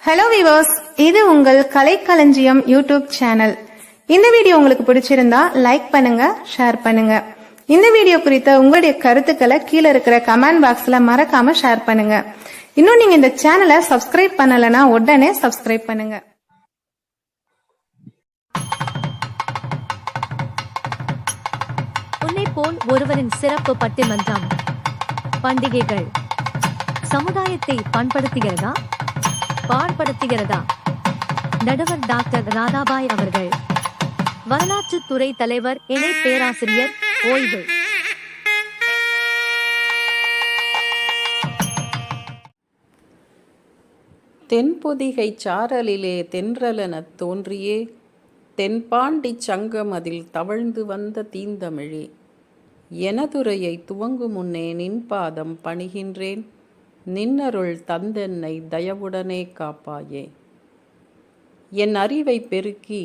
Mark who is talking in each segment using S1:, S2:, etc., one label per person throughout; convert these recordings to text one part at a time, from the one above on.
S1: Hello viewers, இது உங்கள் கலைக்களஞ்சியம் YouTube channel. இந்த வீடியோ உங்களுக்கு பிடிச்சிருந்தா லைக் பண்ணுங்க, ஷேர் பண்ணுங்க. இந்த வீடியோ குறித்த உங்களுடைய கருத்துக்களை கீழே இருக்கிற கமெண்ட் பாக்ஸ்ல மறக்காம ஷேர் பண்ணுங்க. இன்னும் நீங்க இந்த சேனலை சப்ஸ்கிரைப் பண்ணலனா உடனே சப்ஸ்கிரைப் பண்ணுங்க.
S2: உன்னை போல் ஒருவரின் சிறப்பு பட்டிமன்றம். பண்டிகைகள் சமுதாயத்தை பண்படுத்துகிறதா, பாழ்படுத்துகிறதா? நடுவர் டாக்டர் ராதாபாய் அவர்கள், வரலாற்றுத் துறை தலைவர், இணை பேராசிரியர், ஓய்வு.
S3: தென்பொதிகை சாரலிலே தென்றலெனத் தோன்றியே, தென்பாண்டி சங்கம் அதில் தவழ்ந்து வந்த தீந்தமிழே, எனதுரையை துவங்கு முன்னே நின்பாதம் பணிகின்றேன், நின்னருள் தந்தென்னை தயவுடனே காப்பாயே. என் அறிவை பெருக்கி,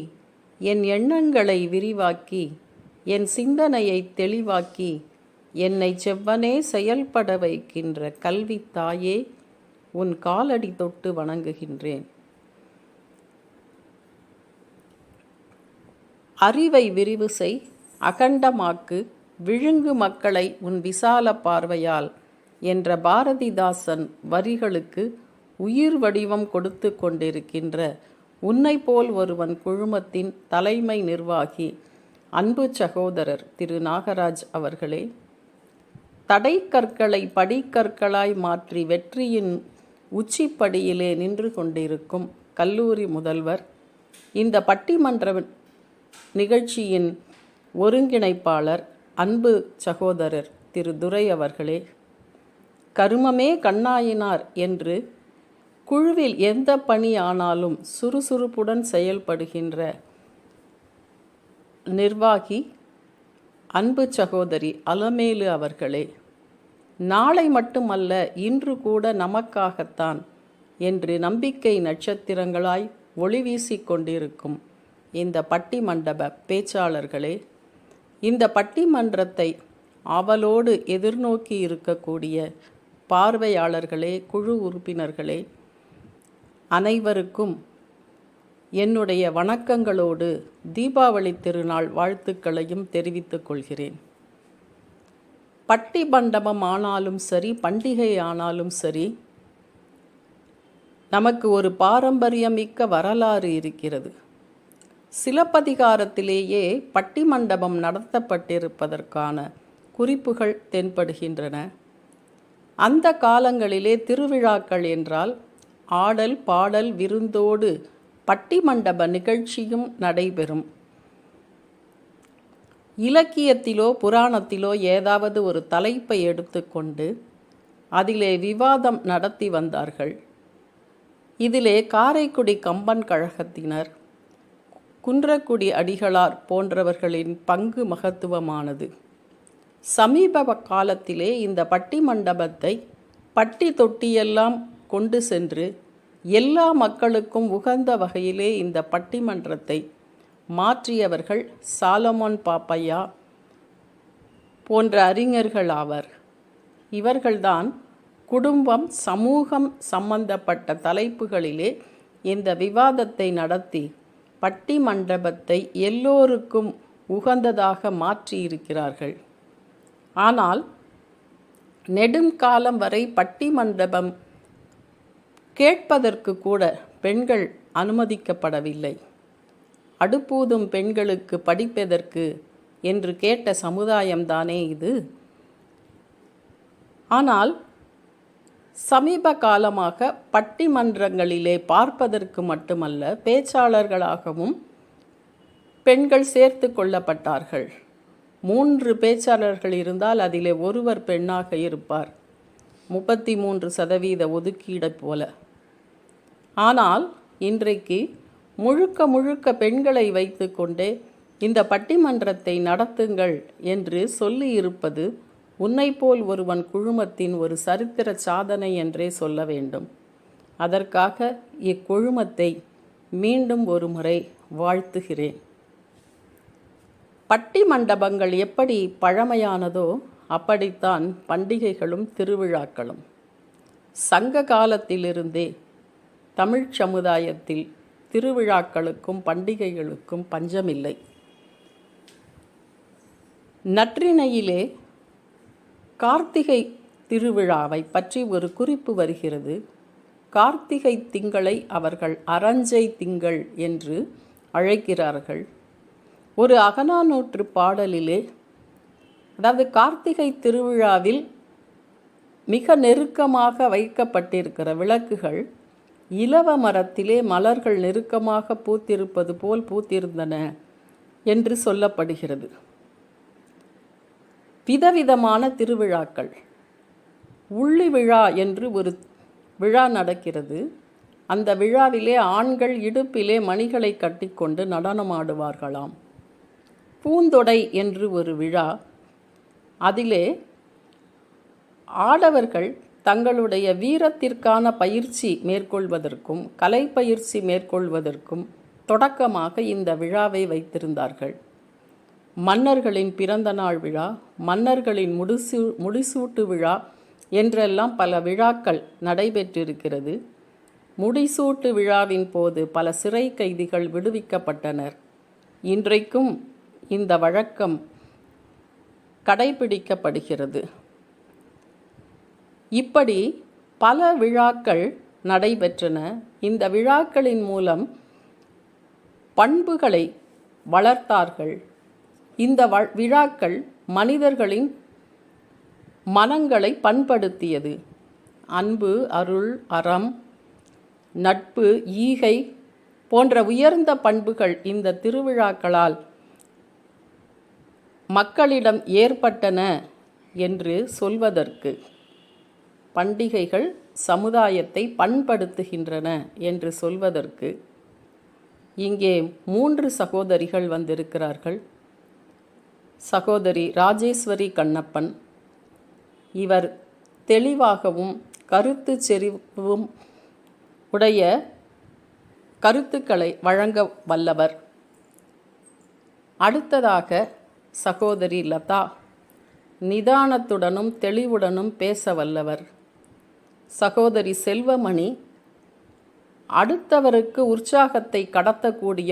S3: என் எண்ணங்களை விரிவாக்கி, என் சிந்தனையை தெளிவாக்கி, என்னை செவ்வனே செயல்பட வைக்கின்ற கல்வி தாயே, உன் காலடி தொட்டு வணங்குகின்றேன். அறிவை விரிவு செய், அகண்டமாக்கு, விழுங்கு மக்களை உன் விசால பார்வையால் என்ற பாரதிதாசன் வரிகளுக்கு உயிர் வடிவம் கொடுத்து கொண்டிருக்கின்ற உன்னை போல் ஒருவன் குழுமத்தின் தலைமை நிர்வாகி அன்பு சகோதரர் திரு நாகராஜ் அவர்களே, தடை கற்களை படிக்கற்களாய் மாற்றி வெற்றியின் உச்சிப்படியிலே நின்று கொண்டிருக்கும் கல்லூரி முதல்வர், இந்த பட்டிமன்ற நிகழ்ச்சியின் ஒருங்கிணைப்பாளர் அன்பு சகோதரர் திரு துரை அவர்களே, கருமமே கண்ணாயினார் என்று குழுவில் எந்த பணி ஆனாலும் சுறுசுறுப்புடன் செயல்படுகின்ற நிர்வாகி அன்பு சகோதரி அலமேலு அவர்களே, நாளை மட்டுமல்ல இன்று கூட நமக்காகத்தான் என்று நம்பிக்கை நட்சத்திரங்களாய் ஒளி வீசிக் கொண்டிருக்கும் இந்த பட்டிமண்டப பேச்சாளர்களே, இந்த பட்டிமன்றத்தை ஆவலோடு எதிர்நோக்கி இருக்கக்கூடிய பார்வையாளர்களே, குழு உறுப்பினர்களே, அனைவருக்கும் என்னுடைய வணக்கங்களோடு தீபாவளி திருநாள் வாழ்த்துக்களையும் தெரிவித்துக் கொள்கிறேன். பட்டிமண்டபம் ஆனாலும் சரி, பண்டிகை ஆனாலும் சரி, நமக்கு ஒரு பாரம்பரியமிக்க வரலாறு இருக்கிறது. சிலப்பதிகாரத்திலேயே பட்டிமண்டபம் நடத்தப்பட்டிருப்பதற்கான குறிப்புகள் தென்படுகின்றன. அந்த காலங்களிலே திருவிழாக்கள் என்றால் ஆடல் பாடல் விருந்தோடு பட்டிமண்டப நிகழ்ச்சியும் நடைபெறும். இலக்கியத்திலோ புராணத்திலோ ஏதாவது ஒரு தலைப்பை எடுத்துக்கொண்டு அதிலே விவாதம் நடத்தி வந்தார்கள். இதிலே காரைக்குடி கம்பன் கழகத்தினர், குன்றக்குடி அடிகளார் போன்றவர்களின் பங்கு மகத்துவமானது. சமீப காலத்திலே இந்த பட்டிமண்டபத்தை பட்டி தொட்டியெல்லாம் கொண்டு சென்று எல்லா மக்களுக்கும் உகந்த வகையிலே இந்த பட்டிமன்றத்தை மாற்றியவர்கள் சாலமோன் பாப்பையா போன்ற அறிஞர்கள் ஆவர். இவர்கள்தான் குடும்பம், சமூகம் சம்பந்தப்பட்ட தலைப்புகளிலே இந்த விவாதத்தை நடத்தி பட்டிமண்டபத்தை எல்லோருக்கும் உகந்ததாக மாற்றியிருக்கிறார்கள். ஆனால் நெடுங்காலம் வரை பட்டிமண்டபம் கேட்பதற்கு கூட பெண்கள் அனுமதிக்கப்படவில்லை. அடுப்பூதும் பெண்களுக்கு படிப்பதற்கு என்று கேட்ட சமுதாயம்தானே இது. ஆனால் சமீப காலமாக பட்டிமன்றங்களிலே பார்ப்பதற்கு மட்டுமல்ல, பேச்சாளர்களாகவும் பெண்கள் சேர்த்து கொள்ளப்பட்டார்கள். 3 பேச்சாளர்கள் இருந்தால் அதிலே ஒருவர் பெண்ணாக இருப்பார், 33% ஒதுக்கீடை போல. ஆனால் இன்றைக்கு முழுக்க முழுக்க பெண்களை வைத்து கொண்டே இந்த பட்டிமன்றத்தை நடத்துங்கள் என்று சொல்லியிருப்பது உன்னை போல் ஒருவன் குழுமத்தின் ஒரு சரித்திர சாதனை என்றே சொல்ல வேண்டும். அதற்காக இக்குழுமத்தை மீண்டும் ஒரு முறை வாழ்த்துகிறேன். பட்டிமண்டபங்கள் எப்படி பழமையானதோ அப்படித்தான் பண்டிகைகளும் திருவிழாக்களும். சங்க காலத்திலிருந்தே தமிழ்ச் சமுதாயத்தில் திருவிழாக்களுக்கும் பண்டிகைகளுக்கும் பஞ்சமில்லை. நற்றிணையிலே கார்த்திகை திருவிழாவை பற்றி ஒரு குறிப்பு வருகிறது. கார்த்திகை திங்களை அவர்கள் அரஞ்சை திங்கள் என்று அழைக்கிறார்கள். ஒரு அகநானூற்று பாடலிலே, அதாவது கார்த்திகை திருவிழாவில் மிக நெருக்கமாக வைக்கப்பட்டிருக்கிற விளக்குகள் இலவ மரத்திலே மலர்கள் நெருக்கமாக பூத்திருப்பது போல் பூத்திருந்தன என்று சொல்லப்படுகிறது. விதவிதமான திருவிழாக்கள். உள்ளி விழா என்று ஒரு விழா நடக்கிறது. அந்த விழாவிலே ஆண்கள் இடுப்பிலே மணிகளை கட்டிக்கொண்டு நடனமாடுவார்களாம். பூந்தொடை என்று ஒரு விழா. அதிலே ஆடவர்கள் தங்களுடைய வீரத்திற்கான பயிற்சி மேற்கொள்வதற்கும் கலை பயிற்சி மேற்கொள்வதற்கும் தொடக்கமாக இந்த விழாவை வைத்திருந்தார்கள். மன்னர்களின் பிறந்த நாள் விழா, மன்னர்களின் முடிசூட்டு விழா என்றெல்லாம் பல விழாக்கள் நடைபெற்றிருக்கிறது. முடிசூட்டு விழாவின் போது பல சிறை கைதிகள் விடுவிக்கப்பட்டனர். இன்றைக்கும் இந்த வழக்கம் கடைபிடிக்கப்படுகிறது. இப்படி பல விழாக்கள் நடைபெற்றன. இந்த விழாக்களின் மூலம் பண்புகளை வளர்த்தார்கள். இந்த விழாக்கள் மனிதர்களின் மனங்களை பண்படுத்தியது. அன்பு, அருள், அறம், நட்பு, ஈகை போன்ற உயர்ந்த பண்புகள் இந்த திருவிழாக்களால் மக்களிடம் ஏற்பட்டன என்று சொல்வதற்கு, பண்டிகைகள் சமுதாயத்தை பண்படுத்துகின்றன என்று சொல்வதற்கு இங்கே 3 சகோதரிகள் வந்திருக்கிறார்கள். சகோதரி ராஜேஸ்வரி கண்ணப்பன். இவர் தெளிவாகவும் கருத்து செறிவும் உடைய கருத்துக்களை வழங்க வல்லவர். அடுத்ததாக சகோதரி லதா. நிதானத்துடனும் தெளிவுடனும் பேச வல்லவர். சகோதரி செல்வமணி அடுத்தவருக்கு உற்சாகத்தை கடத்தக்கூடிய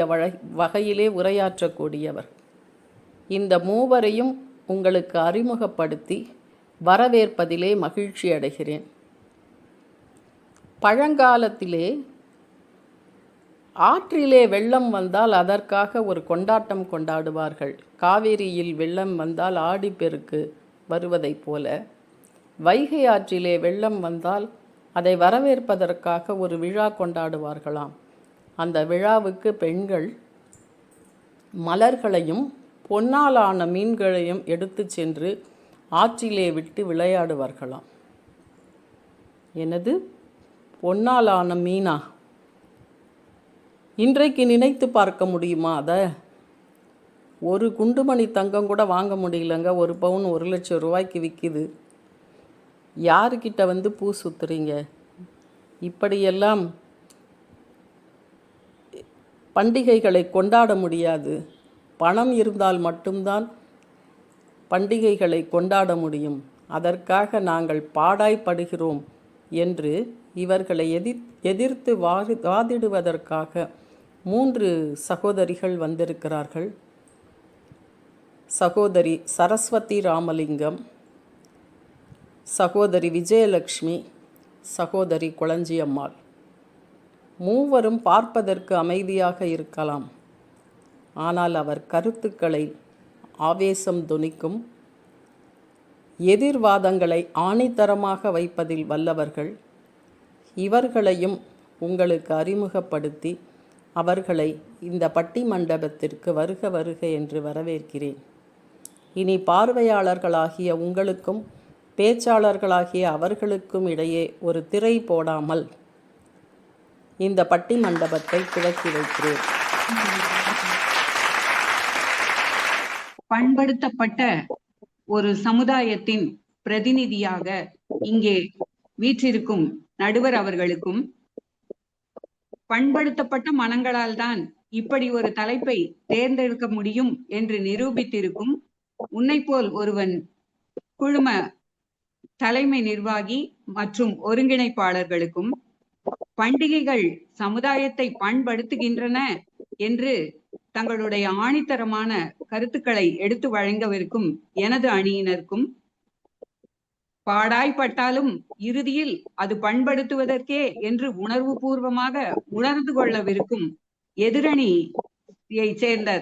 S3: வகையிலே உரையாற்றக்கூடியவர். இந்த மூவரையும் உங்களுக்கு அறிமுகப்படுத்தி வரவேற்பதிலே மகிழ்ச்சி அடைகிறேன். பழங்காலத்திலே ஆற்றிலே வெள்ளம் வந்தால் அதற்காக ஒரு கொண்டாட்டம் கொண்டாடுவார்கள். காவேரியில் வெள்ளம் வந்தால் ஆடிப்பெருக்கு வருவதைப் போல வைகை ஆற்றிலே வெள்ளம் வந்தால் அதை வரவேற்பதற்காக ஒரு விழா கொண்டாடுவார்களாம். அந்த விழாவுக்கு பெண்கள் மலர்களையும் பொன்னாலான மீன்களையும் எடுத்து சென்று ஆற்றிலே விட்டு விளையாடுவார்களாம். எனது பொன்னாலான மீனா? இன்றைக்கு நினைத்து பார்க்க முடியுமா? அதை ஒரு குண்டுமணி தங்கம் கூட வாங்க முடியலங்க. 1 பவுன் 1 லட்சம் ரூபாய்க்கு விற்கிது. யாருக்கிட்ட வந்து பூ சுத்துறீங்க? இப்படியெல்லாம் பண்டிகைகளை கொண்டாட முடியாது. பணம் இருந்தால் மட்டும்தான் பண்டிகைகளை கொண்டாட முடியும். அதற்காக நாங்கள் பாடாய்ப்படுகிறோம் என்று இவர்களை எதிர்த்து வாதிடுவதற்காக 3 சகோதரிகள் வந்திருக்கிறார்கள். சகோதரி சரஸ்வதி ராமலிங்கம், சகோதரி விஜயலட்சுமி, சகோதரி குளஞ்சியம்மாள். மூவரும் பார்ப்பதற்கு அமைதியாக இருக்கலாம். ஆனால் அவர் கருத்துக்களை ஆவேசம் தொனிக்கும், எதிர்வாதங்களை ஆணித்தரமாக வைப்பதில் வல்லவர்கள். இவர்களையும் உங்களுக்கு அறிமுகப்படுத்தி அவர்களை இந்த பட்டி மண்டபத்திற்கு வருக வருக என்று வரவேற்கிறேன். இனி பார்வையாளர்களாகிய உங்களுக்கும் பேச்சாளர்களாகிய அவர்களுக்கும் இடையே ஒரு திரை போடாமல் இந்த பட்டி மண்டபத்தை துவக்கி வைக்கிறேன்.
S4: பண்படுத்தப்பட்ட ஒரு சமுதாயத்தின் பிரதிநிதியாக இங்கே வீற்றிருக்கும் நடுவர் அவர்களுக்கும், பண்படுத்தப்பட்ட மனங்களால் தான் இப்படி ஒரு தலைப்பை தேர்ந்தெடுக்க முடியும் என்று நிரூபித்திருக்கும் உன்னை போல் ஒருவன் குழும தலைமை நிர்வாகி மற்றும் ஒருங்கிணைப்பாளர்களுக்கும், பண்டிகைகள் சமுதாயத்தை பண்படுத்துகின்றன என்று தங்களுடைய ஆணித்தரமான கருத்துக்களை எடுத்து வழங்கவிருக்கும் எனது அணியினருக்கும், பாடாய்பட்டாலும் இறுதியில் அது பண்படுத்துவதற்கே என்று உணர்வு பூர்வமாக உணர்ந்து கொள்ளவிருக்கும் எதிரணியை சேர்ந்த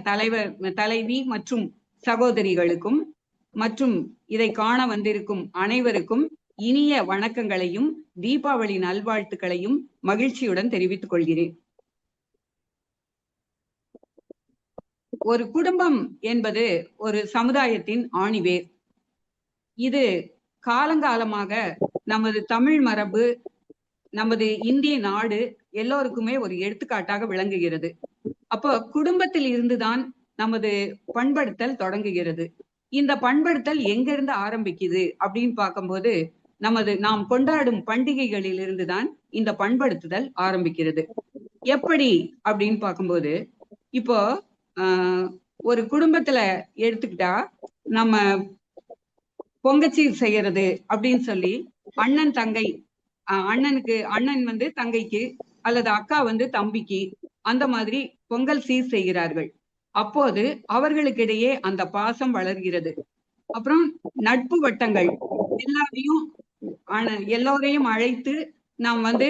S4: தலைவி மற்றும் சகோதரிகளுக்கும் மற்றும் இதை காண வந்திருக்கும் அனைவருக்கும் இனிய வணக்கங்களையும் தீபாவளி நல்வாழ்த்துக்களையும் மகிழ்ச்சியுடன் தெரிவித்துக் கொள்கிறேன். ஒரு குடும்பம் என்பது ஒரு சமுதாயத்தின் ஆணிவேர். இது காலங்காலமாக நமது தமிழ் மரபு, நமது இந்திய நாடு எல்லோருக்குமே ஒரு எடுத்துக்காட்டாக விளங்குகிறது. அப்போ குடும்பத்தில் இருந்துதான் நமது பண்படுத்தல் தொடங்குகிறது. இந்த பண்படுத்தல் எங்கிருந்து ஆரம்பிக்குது அப்படின்னு பார்க்கும்போது நாம் கொண்டாடும் பண்டிகைகளில் இருந்துதான் இந்த பண்படுத்துதல் ஆரம்பிக்கிறது. எப்படி அப்படின்னு பார்க்கும்போது, இப்போ ஒரு குடும்பத்துல எடுத்துக்கிட்டா நம்ம பொங்கச்சீர் செய்யறது அப்படின்னு சொல்லி அண்ணன் தங்கை, அண்ணன் வந்து தங்கைக்கு அல்லது அக்கா வந்து தம்பிக்கு அந்த மாதிரி பொங்கல் சீர் செய்கிறார்கள். அப்போது அவர்களுக்கிடையே அந்த பாசம் வளர்கிறது. அப்புறம் நட்பு வட்டங்கள் எல்லோரையும் அழைத்து நாம் வந்து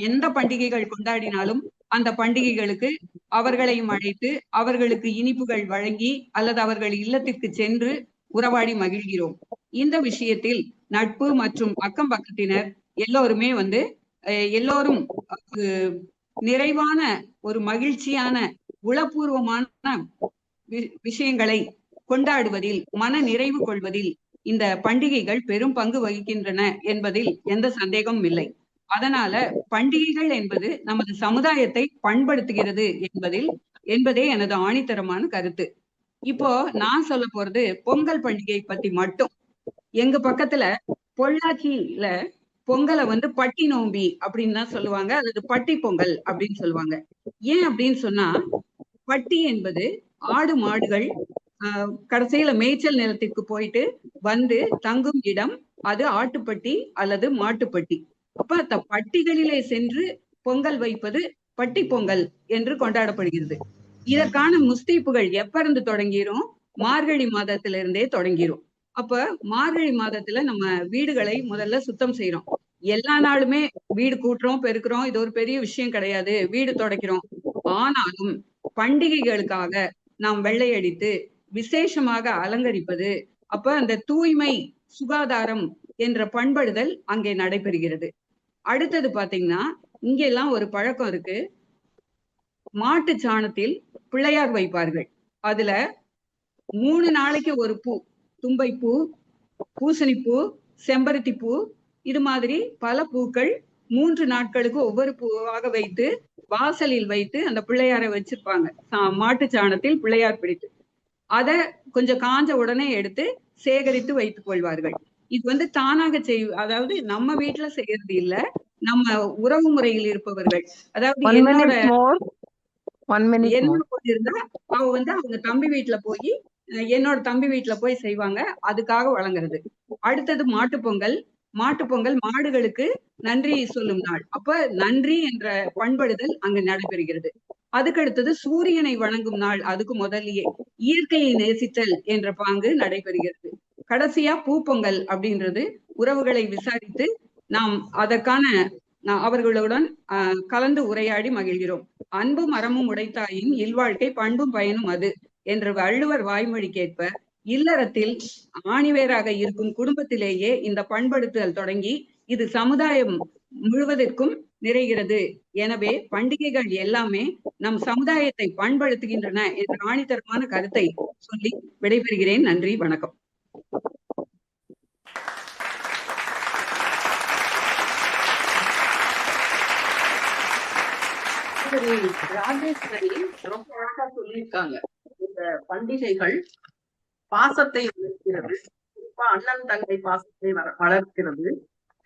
S4: எந்த பண்டிகைகள் கொண்டாடினாலும் அந்த பண்டிகைகளுக்கு அவர்களையும் அழைத்து அவர்களுக்கு இனிப்புகள் வழங்கி அல்லது அவர்கள் இல்லத்திற்கு சென்று உறவாடி மகிழ்கிறோம். இந்த விஷயத்தில் நட்பு மற்றும் அக்கம் பக்கத்தினர் எல்லோருமே வந்து எல்லோரும் நிறைவான ஒரு மகிழ்ச்சியான உளப்பூர்வமான விஷயங்களை கொண்டாடுவதில், மன நிறைவு கொள்வதில் இந்த பண்டிகைகள் பெரும் பங்கு வகிக்கின்றன என்பதில் எந்த சந்தேகமும் இல்லை. அதனால பண்டிகைகள் என்பது நமது சமுதாயத்தை பண்படுத்துகிறது என்பதே எனது ஆணித்தரமான கருத்து. இப்போ நான் சொல்ல போறது பொங்கல் பண்டிகை பத்தி மட்டும். எங்க பக்கத்துல பொள்ளாச்சியில பொங்கலை வந்து பட்டி நோம்பி அப்படின்னு தான் சொல்லுவாங்க, அல்லது பட்டி பொங்கல் அப்படின்னு சொல்லுவாங்க. ஏன் அப்படின்னு சொன்னா, பட்டி என்பது ஆடு மாடுகள் கடைசியில மேய்ச்சல் நிலத்திற்கு போயிட்டு வந்து தங்கும் இடம், அது ஆட்டுப்பட்டி அல்லது மாட்டுப்பட்டி. அப்ப அந்த பட்டிகளிலே சென்று பொங்கல் வைப்பது பட்டி பொங்கல் என்று கொண்டாடப்படுகிறது. இதற்கான முஸ்தீப்புகள் எப்ப இருந்து தொடங்கிரும்? மார்கழி மாதத்திலிருந்தே தொடங்கிரும். அப்ப மார்கழி மாதத்துல நம்ம வீடுகளை முதல்ல சுத்தம் செய்யறோம். எல்லா நாளுமே வீடு கூட்டுறோம், பெருக்கிறோம், இது ஒரு பெரிய விஷயம் கிடையாது, வீடு துடைக்கிறோம். ஆனாலும் பண்டிகைகளுக்காக நாம் வெள்ளையடித்து விசேஷமாக அலங்கரிப்பது, அப்ப அந்த தூய்மை சுகாதாரம் என்ற பண்படுதல் அங்கே நடைபெறுகிறது. அடுத்தது பாத்தீங்கன்னா, இங்கெல்லாம் ஒரு பழக்கம் இருக்கு. மாட்டு சாணத்தில் பிள்ளையார் வைப்பார்கள். அதுல 3 நாளைக்கு ஒரு பூ, தும்பைப்பூ, பூசணிப்பூ, செம்பருத்தி பூ, இது மாதிரி பல பூக்கள் 3 நாட்களுக்கு ஒவ்வொரு பூவாக வைத்து வாசலில் வைத்து அந்த பிள்ளையாரை வச்சிருப்பாங்க. மாட்டு சாணத்தில் பிள்ளையார் பிடித்து அத கொஞ்சம் காஞ்ச உடனே எடுத்து சேகரித்து வைத்துக் கொள்வார்கள். இது வந்து தானாக அதாவது நம்ம வீட்டுல செய்யறது இல்ல, நம்ம உறவு முறையில் இருப்பவர்கள், அதாவது என்னோட இருந்தா அவ வந்து அவங்க தம்பி வீட்டுல போய், என்னோட தம்பி வீட்டுல போய் செய்வாங்க, அதுக்காக வழங்குறது. அடுத்தது மாட்டுப்பொங்கல். மாட்டுப்பொங்கல் மாடுகளுக்கு நன்றி சொல்லும் நாள். அப்ப நன்றி என்ற பண்படுதல் அங்கு நடைபெறுகிறது. அதுக்கடுத்தது சூரியனை வணங்கும் நாள். அதுக்கு முதல்லயே இயற்கையை நேசித்தல் என்ற பாங்கு நடைபெறுகிறது. கடைசியா பூப்பொங்கல் அப்படின்றது உறவுகளை விசாரித்து நாம் அதற்கான அவர்களுடன் கலந்து உரையாடி மகிழ்கிறோம். அன்பும் அறமும் உடைத்தாயின் இல்வாழ்க்கை பண்பும் பயனும் அது என்ற வள்ளுவர் வாய்மொழிக்கேற்ப இல்லறத்தில் ஆணிவேராக இருக்கும் குடும்பத்திலேயே இந்த பண்படுத்துதல் தொடங்கி இது சமுதாயம் முழுவதற்கும் நிறைகிறது. எனவே பண்டிகைகள் எல்லாமே நம் சமுதாயத்தை பண்படுத்துகின்றன என்ற ஆணித்தரமான கருத்தை சொல்லி விடைபெறுகிறேன். நன்றி, வணக்கம்.
S3: ராஜேஸ்வரி ரொம்ப அழகா சொல்லியிருக்காங்க. இந்த பண்டிகைகள் பாசத்தை வளர்க்கிறது, அண்ணன் தங்கை பாசத்தை வளர்க்கிறது,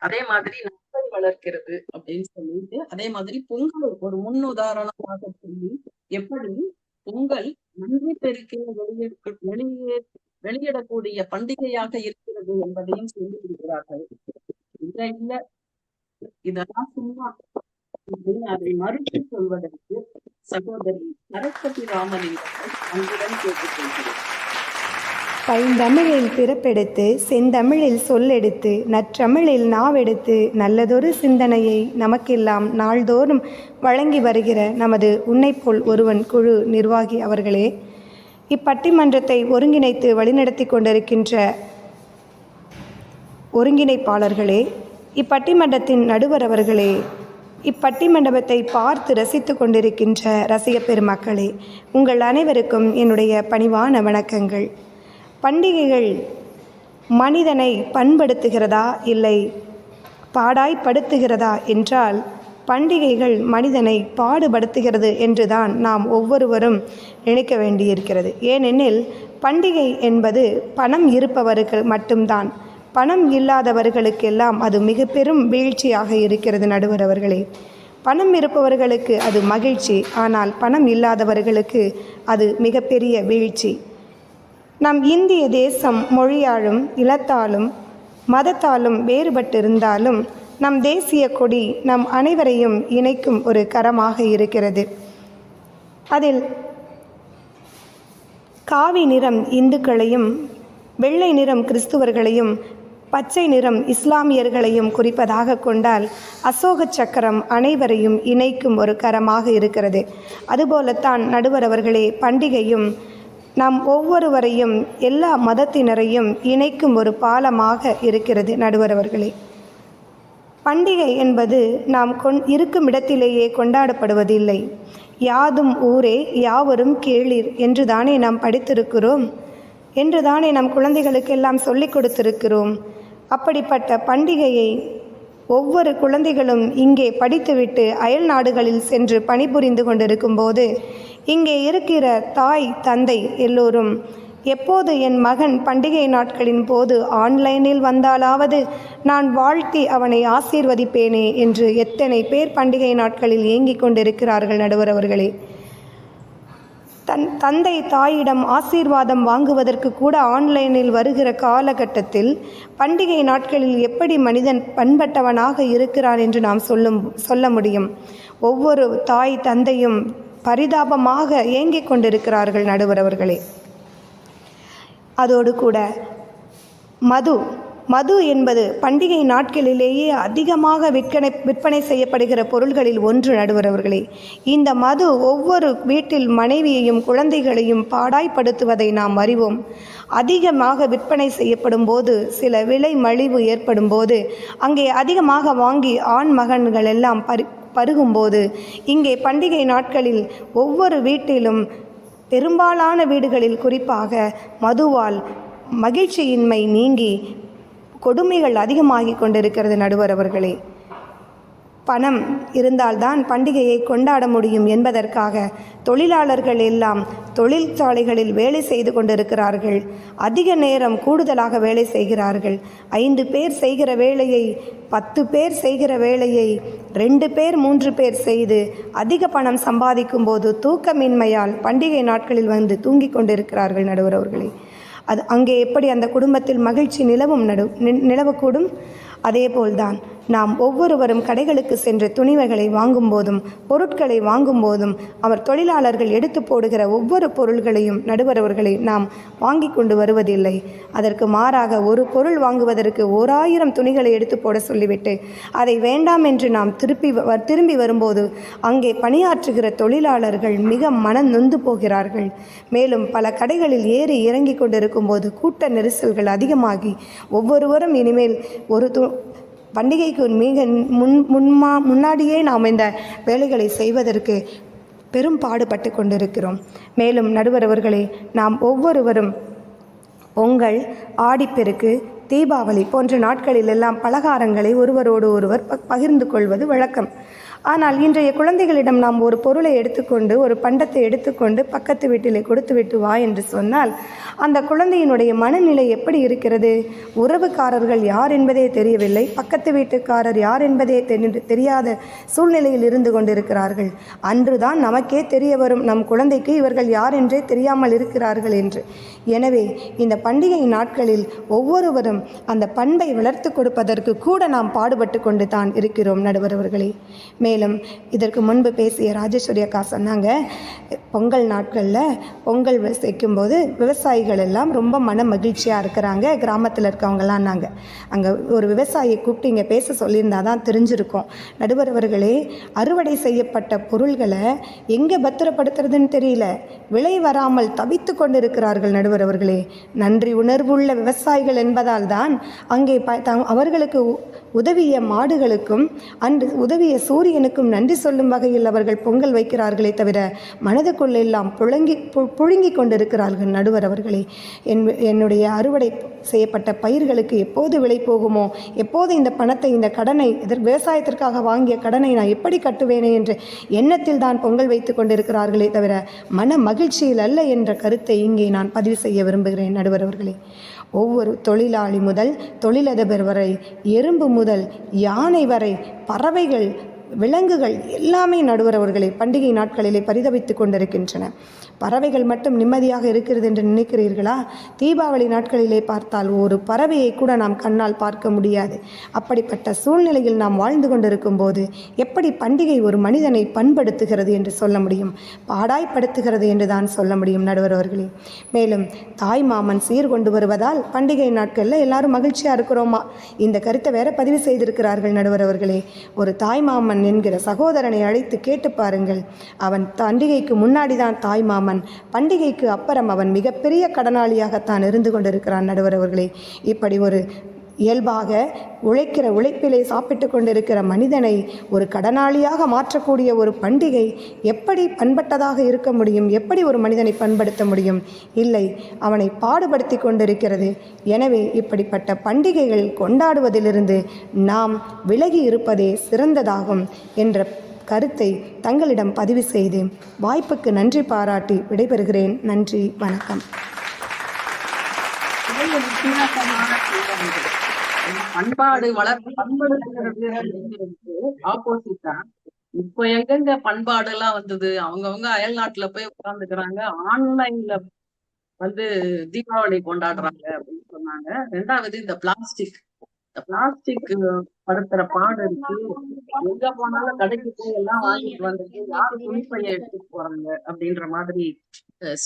S3: அதே மாதிரி நட்பை வளர்க்கிறது அப்படின்னு சொல்லிட்டு, அதே மாதிரி பொங்கல் ஒரு முன் உதாரணமாக சொல்லி எப்படி பொங்கல் நன்றி பெருக்கின வெளியிடக்கூடிய பண்டிகையாக இருக்கிறது என்பதையும் சொல்லி இருக்கிறார்கள். இல்ல இதெல்லாம் சும்மா அதை மறுத்து சொல்வதற்கு சகோதரி சரஸ்வதி ராமலிங்கத்தை அன்புடன் கேட்டுக்கொள்கிறேன்.
S1: பைந்தமிழில் பிறப்பெடுத்து செந்தமிழில் சொல்லெடுத்து நற்றமிழில் நாவெடுத்து நல்லதொரு சிந்தனையை நமக்கெல்லாம் நாள்தோறும் வழங்கி வருகிற நமது உன்னைப்போல் ஒருவன் குழு நிர்வாகி அவர்களே, இப்பட்டிமன்றத்தை ஒருங்கிணைத்து வழிநடத்தி கொண்டிருக்கின்ற ஒருங்கிணைப்பாளர்களே, இப்பட்டிமன்றத்தின் நடுவர் அவர்களே, இப்பட்டிமண்டபத்தை பார்த்து ரசித்து கொண்டிருக்கின்ற ரசிக பெருமக்களே, உங்கள் அனைவருக்கும் என்னுடைய பணிவான வணக்கங்கள். பண்டிகைகள் மனிதனை பண்படுத்துகிறதா இல்லை பாடாய்ப்படுத்துகிறதா என்றால், பண்டிகைகள் மனிதனை பாடுபடுத்துகிறது என்றுதான் நாம் ஒவ்வொருவரும் நினைக்க வேண்டியிருக்கிறது. ஏனெனில் பண்டிகை என்பது பணம் இருப்பவர்கள் மட்டும்தான். பணம் இல்லாதவர்களுக்கெல்லாம் அது மிக பெரும் வீழ்ச்சியாக இருக்கிறது நடுவர் அவர்களே. பணம் இருப்பவர்களுக்கு அது மகிழ்ச்சி, ஆனால் பணம் இல்லாதவர்களுக்கு அது மிகப்பெரிய வீழ்ச்சி. நம் இந்திய தேசம் மொழியாலும் இனத்தாலும் மதத்தாலும் வேறுபட்டிருந்தாலும் நம் தேசிய கொடி நம் அனைவரையும் இணைக்கும் ஒரு கரமாக இருக்கிறது. அதில் காவி நிறம் இந்துக்களையும், வெள்ளை நிறம் கிறிஸ்துவர்களையும், பச்சை நிறம் இஸ்லாமியர்களையும் குறிப்பதாக கொண்டால் அசோக சக்கரம் அனைவரையும் இணைக்கும் ஒரு கரமாக இருக்கிறது. அதுபோலத்தான் நடுவர் அவர்களே, பண்டிகையும் நாம் ஒவ்வொருவரையும் எல்லா மதத்தினரையும் இணைக்கும் ஒரு பாலமாக இருக்கிறது நடுவர் அவர்களே. பண்டிகை என்பது நாம் இருக்கும் இடத்திலேயே கொண்டாடப்படுவதில்லை. யாதும் ஊரே யாவரும் கேளீர் என்று தானே நாம் படித்திருக்கிறோம், என்று தானே நம் குழந்தைகளுக்கெல்லாம் சொல்லிக் கொடுத்திருக்கிறோம். அப்படிப்பட்ட பண்டிகையை ஒவ்வொரு குழந்தைகளும் இங்கே படித்துவிட்டு அயல் நாடுகளில் சென்று பணிபுரிந்து கொண்டிருக்கும் போது இங்கே இருக்கிற தாய் தந்தை எல்லோரும் எப்போது என் மகன் பண்டிகை நாட்களின் போது ஆன்லைனில் வந்தாலாவது நான் வாழ்த்தி அவனை ஆசீர்வதிப்பேனே என்று எத்தனை பேர் பண்டிகை நாட்களில் ஏங்கிக் கொண்டிருக்கிறார்கள் நடுவர் அவர்களே. தந்தை தாயிடம் ஆசீர்வாதம் வாங்குவதற்கு கூட ஆன்லைனில் வருகிற காலகட்டத்தில் பண்டிகை நாட்களில் எப்படி மனிதன் பண்பட்டவனாக இருக்கிறான் என்று நாம் சொல்ல முடியும். ஒவ்வொரு தாய் தந்தையும் பரிதாபமாக ஏங்கிக் கொண்டிருக்கிறார்கள் நடுவர் அவர்களே. அதோடு கூட மது என்பது பண்டிகை நாட்களிலேயே அதிகமாக விற்பனை செய்யப்படுகிற பொருள்களில் ஒன்று நடுவர் அவர்களே. இந்த மது ஒவ்வொரு வீட்டில் மனைவியையும் குழந்தைகளையும் பாடாய்ப்படுத்துவதை நாம் அறிவோம். அதிகமாக விற்பனை செய்யப்படும் போது, சில விலை மலிவு ஏற்படும் போது அங்கே அதிகமாக வாங்கி ஆண் மகன்கள் எல்லாம் பருகும்போது இங்கே பண்டிகை நாட்களில் ஒவ்வொரு வீட்டிலும், பெரும்பாலான வீடுகளில் குறிப்பாக மதுவால் மகிழ்ச்சியின்மை நீங்கி கொடுமைகள் அதிகமாகி கொண்டிருக்கிறது நடுவர் அவர்களே. பணம் இருந்தால்தான் பண்டிகையை கொண்டாட முடியும் என்பதற்காக தொழிலாளர்கள் எல்லாம் தொழிற்சாலைகளில் வேலை செய்து கொண்டிருக்கிறார்கள். அதிக நேரம் கூடுதலாக வேலை செய்கிறார்கள். 5 பேர் செய்கிற வேலையை 10 பேர் செய்கிற வேலையை 2 பேர் 3 பேர் செய்து அதிக பணம் சம்பாதிக்கும் போது தூக்கமின்மையால் பண்டிகை நாட்களில் வந்து தூங்கிக் கொண்டிருக்கிறார்கள் நடுவர் அவர்களே. அது அங்கே எப்படி அந்த குடும்பத்தில் மகிழ்ச்சி நிலவக்கூடும்? அதேபோல்தான் நாம் ஒவ்வொருவரும் கடைகளுக்கு சென்று துணிவைகளை வாங்கும் போதும் பொருட்களை வாங்கும் போதும் அவர் தொழிலாளர்கள் எடுத்து போடுகிற ஒவ்வொரு பொருள்களையும் நடுவரவர்களை நாம் வாங்கி கொண்டு வருவதில்லை. அதற்கு மாறாக ஒரு பொருள் வாங்குவதற்கு 1000 துணிகளை எடுத்து போட சொல்லிவிட்டு அதை வேண்டாம் என்று நாம் திரும்பி வரும்போது அங்கே பணியாற்றுகிற தொழிலாளர்கள் மிக மனம் நொந்து போகிறார்கள். மேலும் பல கடைகளில் ஏறி இறங்கி கொண்டிருக்கும் போது கூட்ட நெரிசல்கள் அதிகமாகி ஒவ்வொருவரும் இனிமேல் பண்டிகைக்கு மிக முன்னாடியே நாம் இந்த வேலைகளை செய்வதற்கு பெரும் பாடுபட்டு கொண்டிருக்கிறோம். மேலும் நடுவரவர்களே, நாம் ஒவ்வொருவரும் பொங்கல், ஆடிப்பெருக்கு, தீபாவளி போன்ற நாட்களில் எல்லாம் பலகாரங்களை ஒருவரோடு ஒருவர் பகிர்ந்து கொள்வது வழக்கம். ஆனால் இன்றைய குழந்தைகளிடம் நாம் ஒரு பொருளை எடுத்துக்கொண்டு, ஒரு பண்டத்தை எடுத்துக்கொண்டு பக்கத்து வீட்டிலே கொடுத்து விட்டு வா என்று சொன்னால் அந்த குழந்தையினுடைய மனநிலை எப்படி இருக்கிறது? உறவுக்காரர்கள் யார் என்பதே தெரியவில்லை, பக்கத்து வீட்டுக்காரர் யார் என்பதே தெரியாத சூழ்நிலையில் இருந்து கொண்டிருக்கிறார்கள். அன்றுதான் நமக்கே தெரிய வரும் நம் குழந்தைக்கு இவர்கள் யார் என்றே தெரியாமல் இருக்கிறார்கள் என்று. எனவே இந்த பண்டிகை நாட்களில் ஒவ்வொருவரும் அந்த பண்பை வளர்த்து கொடுப்பதற்கு கூட நாம் பாடுபட்டு கொண்டு தான் இருக்கிறோம் நடுவரவர்களே.
S5: மேலும் இதற்கு முன்பு பேசிய ராஜேஸ்வரி அக்கா சொன்னாங்க, பொங்கல் நாட்களில் பொங்கல் வைக்கும்போது விவசாயிகள் எல்லாம் ரொம்ப மன மகிழ்ச்சியாக இருக்கிறாங்க கிராமத்தில் இருக்கவங்கலாம். நாங்கள் அங்கே ஒரு விவசாயியை கூப்பிட்டு இங்கே பேச சொல்லியிருந்தா தான் தெரிஞ்சிருக்கோம். நடுவர் அவர்களே, அறுவடை செய்யப்பட்ட பொருள்களை எங்கே பத்திரப்படுத்துறதுன்னு தெரியல, விலை வராமல் தவித்து கொண்டு இருக்கிறார்கள் நடுவர் அவர்களே. நன்றி உணர்வுள்ள விவசாயிகள் என்பதால் தான் அங்கே அவர்களுக்கு உதவிய மாடுகளுக்கும் அன்று உதவிய சூரியனுக்கும் நன்றி சொல்லும் வகையில் அவர்கள் பொங்கல் வைக்கிறார்களே தவிர மனதுக்குள்ளெல்லாம் புழுங்கி கொண்டிருக்கிறார்கள் நடுவர் அவர்களே. என்னுடைய அறுவடை செய்யப்பட்ட பயிர்களுக்கு எப்போது விலை போகுமோ, எப்போது இந்த பணத்தை, இந்த கடனை, விவசாயத்திற்காக வாங்கிய கடனை நான் எப்படி கட்டுவேனே என்ற எண்ணத்தில் தான் பொங்கல் வைத்து கொண்டிருக்கிறார்களே தவிர மன மகிழ்ச்சியில் அல்ல என்ற கருத்தை இங்கே நான் பதிவு செய்ய விரும்புகிறேன் நடுவர் அவர்களே. ஒவ்வொரு தொழிலாளி முதல் தொழிலதிபர் வரை, எறும்பு முதல் யானை வரை, பறவைகள், விலங்குகள் எல்லாமே நடுவர் அவர்களை பண்டிகை நாட்களிலே பரிதவித்து கொண்டிருக்கின்றன. பறவைகள் மட்டும் நிம்மதியாக இருக்கிறது என்று நினைக்கிறீர்களா? தீபாவளி நாட்களிலே பார்த்தால் ஒரு பறவையை கூட நாம் கண்ணால் பார்க்க முடியாது. அப்படிப்பட்ட சூழ்நிலையில் நாம் வாழ்ந்து கொண்டிருக்கும் போது எப்படி பண்டிகை ஒரு மனிதனை பண்படுத்துகிறது என்று சொல்ல முடியும்? பாடாய்ப்படுத்துகிறது என்று தான் சொல்ல முடியும் நடுவர் அவர்களே. மேலும் தாய் மாமன் சீர் கொண்டு வருவதால் பண்டிகை நாட்களில் எல்லாரும் மகிழ்ச்சியாக இருக்கிறோமா? இந்த கருத்தை வேற பதிவு செய்திருக்கிறார்கள் நடுவர் அவர்களே. ஒரு தாய் மாமன் என்கிற சகோதரனை அழைத்து கேட்டு பாருங்கள். அவன் பண்டிகைக்கு முன்னாடி தான் தாய் மாமன், பண்டிகைக்கு அப்புறம் அவன் மிகப்பெரிய கடனாளியாகத்தான் இருந்து கொண்டிருக்கிறான் நடுவர் அவர்களே. இப்படி ஒரு இயல்பாக உழைப்பிலே சாப்பிட்டு கொண்டிருக்கிற மனிதனை ஒரு கடனாளியாக மாற்றக்கூடிய ஒரு பண்டிகை எப்படி பண்பட்டதாக இருக்க முடியும்? எப்படி ஒரு மனிதனை பண்படுத்த முடியும்? இல்லை, அவனை பாடுபடுத்தி கொண்டிருக்கிறது. எனவே இப்படிப்பட்ட பண்டிகைகள் கொண்டாடுவதிலிருந்து நாம் விலகி இருப்பதே சிறந்ததாகும் என்ற கருத்தை தங்களிடம் பதிவு செய்து வாய்ப்புக்கு நன்றி பாராட்டி விடைபெறுகிறேன். நன்றி, வணக்கம்.
S3: பண்பாடு பண்படுத்துகிறது அப்படிங்கிறதுக்கு ஆப்போசிட்டா இப்போ எங்கெங்க பண்பாடு எல்லாம் வந்தது? அவங்கவுங்க அயல் நாட்டுல போய் உட்கார்ந்துக்கிறாங்க, ஆன்லைன்ல தீபாவளி கொண்டாடுறாங்க அப்படின்னு சொன்னாங்க. ரெண்டாவது இந்த பிளாஸ்டிக் படுத்துற பாடு இருக்கு. எங்க போனாலும் கடைக்கு போய் எல்லாம் வாங்கிட்டு வந்துட்டு யாரு துணிப்பைய எடுத்துட்டு போறாங்க அப்படின்ற மாதிரி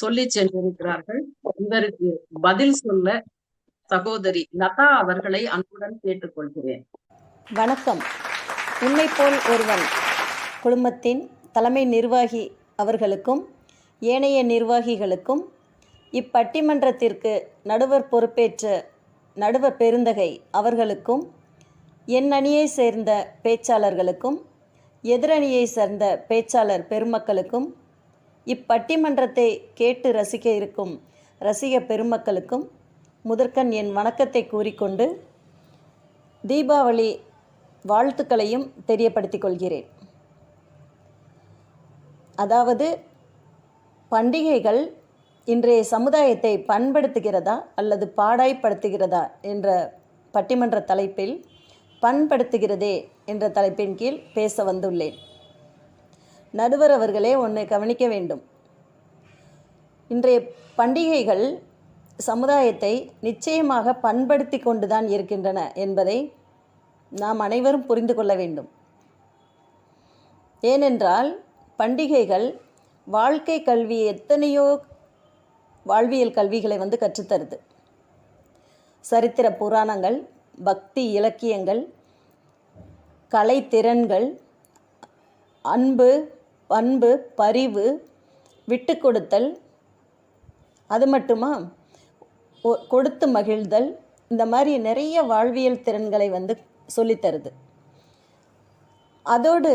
S3: சொல்லி சென்றிருக்கிறார்கள். இதற்கு பதில் சொல்ல சகோதரி லதா அவர்களை அன்புடன் கேட்டுக்கொள்கிறேன்.
S6: வணக்கம். உன்னை போல் ஒருவன் குழுமத்தின் தலைமை நிர்வாகி அவர்களுக்கும் ஏனைய நிர்வாகிகளுக்கும் இப்பட்டிமன்றத்திற்கு நடுவர் பொறுப்பேற்ற நடுவர் பெருந்தகை அவர்களுக்கும் என் அணியை சேர்ந்த பேச்சாளர்களுக்கும் எதிரணியை சேர்ந்த பேச்சாளர் பெருமக்களுக்கும் இப்பட்டிமன்றத்தை கேட்டு ரசிக்க இருக்கும் ரசிக பெருமக்களுக்கும் முதற்கண் என் வணக்கத்தை கூறிக்கொண்டு தீபாவளி வாழ்த்துக்களையும் தெரியப்படுத்திக் கொள்கிறேன். அதாவது பண்டிகைகள் இன்றைய சமுதாயத்தை பண்படுத்துகிறதா அல்லது பாடாய்ப்படுத்துகிறதா என்ற பட்டிமன்ற தலைப்பில் பண்படுத்துகிறதே என்ற தலைப்பின் கீழ் பேச வந்துள்ளேன். நடுவர் அவர்களே, ஒன்றை கவனிக்க வேண்டும். இன்றைய பண்டிகைகள் சமுதாயத்தை நிச்சயமாக பண்படுத்தி கொண்டுதான் இருக்கின்றன என்பதை நாம் அனைவரும் புரிந்து கொள்ள வேண்டும். ஏனென்றால் பண்டிகைகள் வாழ்க்கை கல்வி, எத்தனையோ வாழ்வியல் கல்விகளை கற்றுத்தருது. சரித்திர புராணங்கள், பக்தி இலக்கியங்கள், கலைத்திறன்கள், அன்பு, பண்பு, பரிவு, விட்டு கொடுத்தல், அது மட்டுமா கொடுத்து மகிழ்தல், இந்த மாதிரி நிறைய வாழ்வியல் திறன்களை சொல்லித்தருது. அதோடு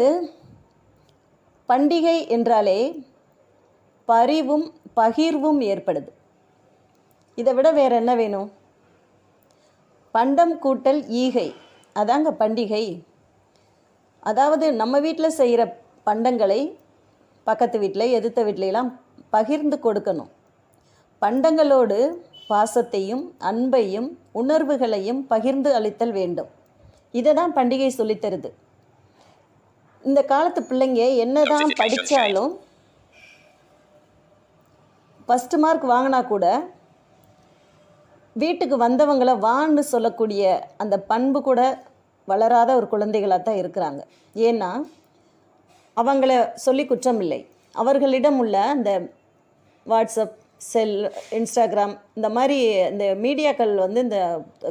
S6: பண்டிகை என்றாலே பரிவும் பகிர்வும் ஏற்படுது. இதை விட வேற என்ன வேணும்? பண்டம் கூட்டல் ஈகை, அதாங்க பண்டிகை. அதாவது நம்ம வீட்டில் செய்கிற பண்டங்களை பக்கத்து வீட்டில், எதிர்த்த வீட்டிலெல்லாம் பகிர்ந்து கொடுக்கணும். பண்டங்களோடு பாசத்தையும் அன்பையும் உணர்வுகளையும் பகிர்ந்து அளித்தல் வேண்டும். இதை தான் பண்டிகை சொல்லித்தருது. இந்த காலத்து பிள்ளைங்க என்னதான் படித்தாலும் ஃபஸ்ட்டு மார்க் வாங்கினா கூட வீட்டுக்கு வந்தவங்களை வான்னு சொல்லக்கூடிய அந்த பண்பு கூட வளராத ஒரு குழந்தைகளாக தான் இருக்கிறாங்க. ஏன்னா அவங்கள சொல்லி குற்றம் இல்லை. அவர்களிடம் உள்ள அந்த வாட்ஸ்அப், இன்ஸ்டாகிராம் இந்த மாதிரி இந்த மீடியாக்கள் வந்து இந்த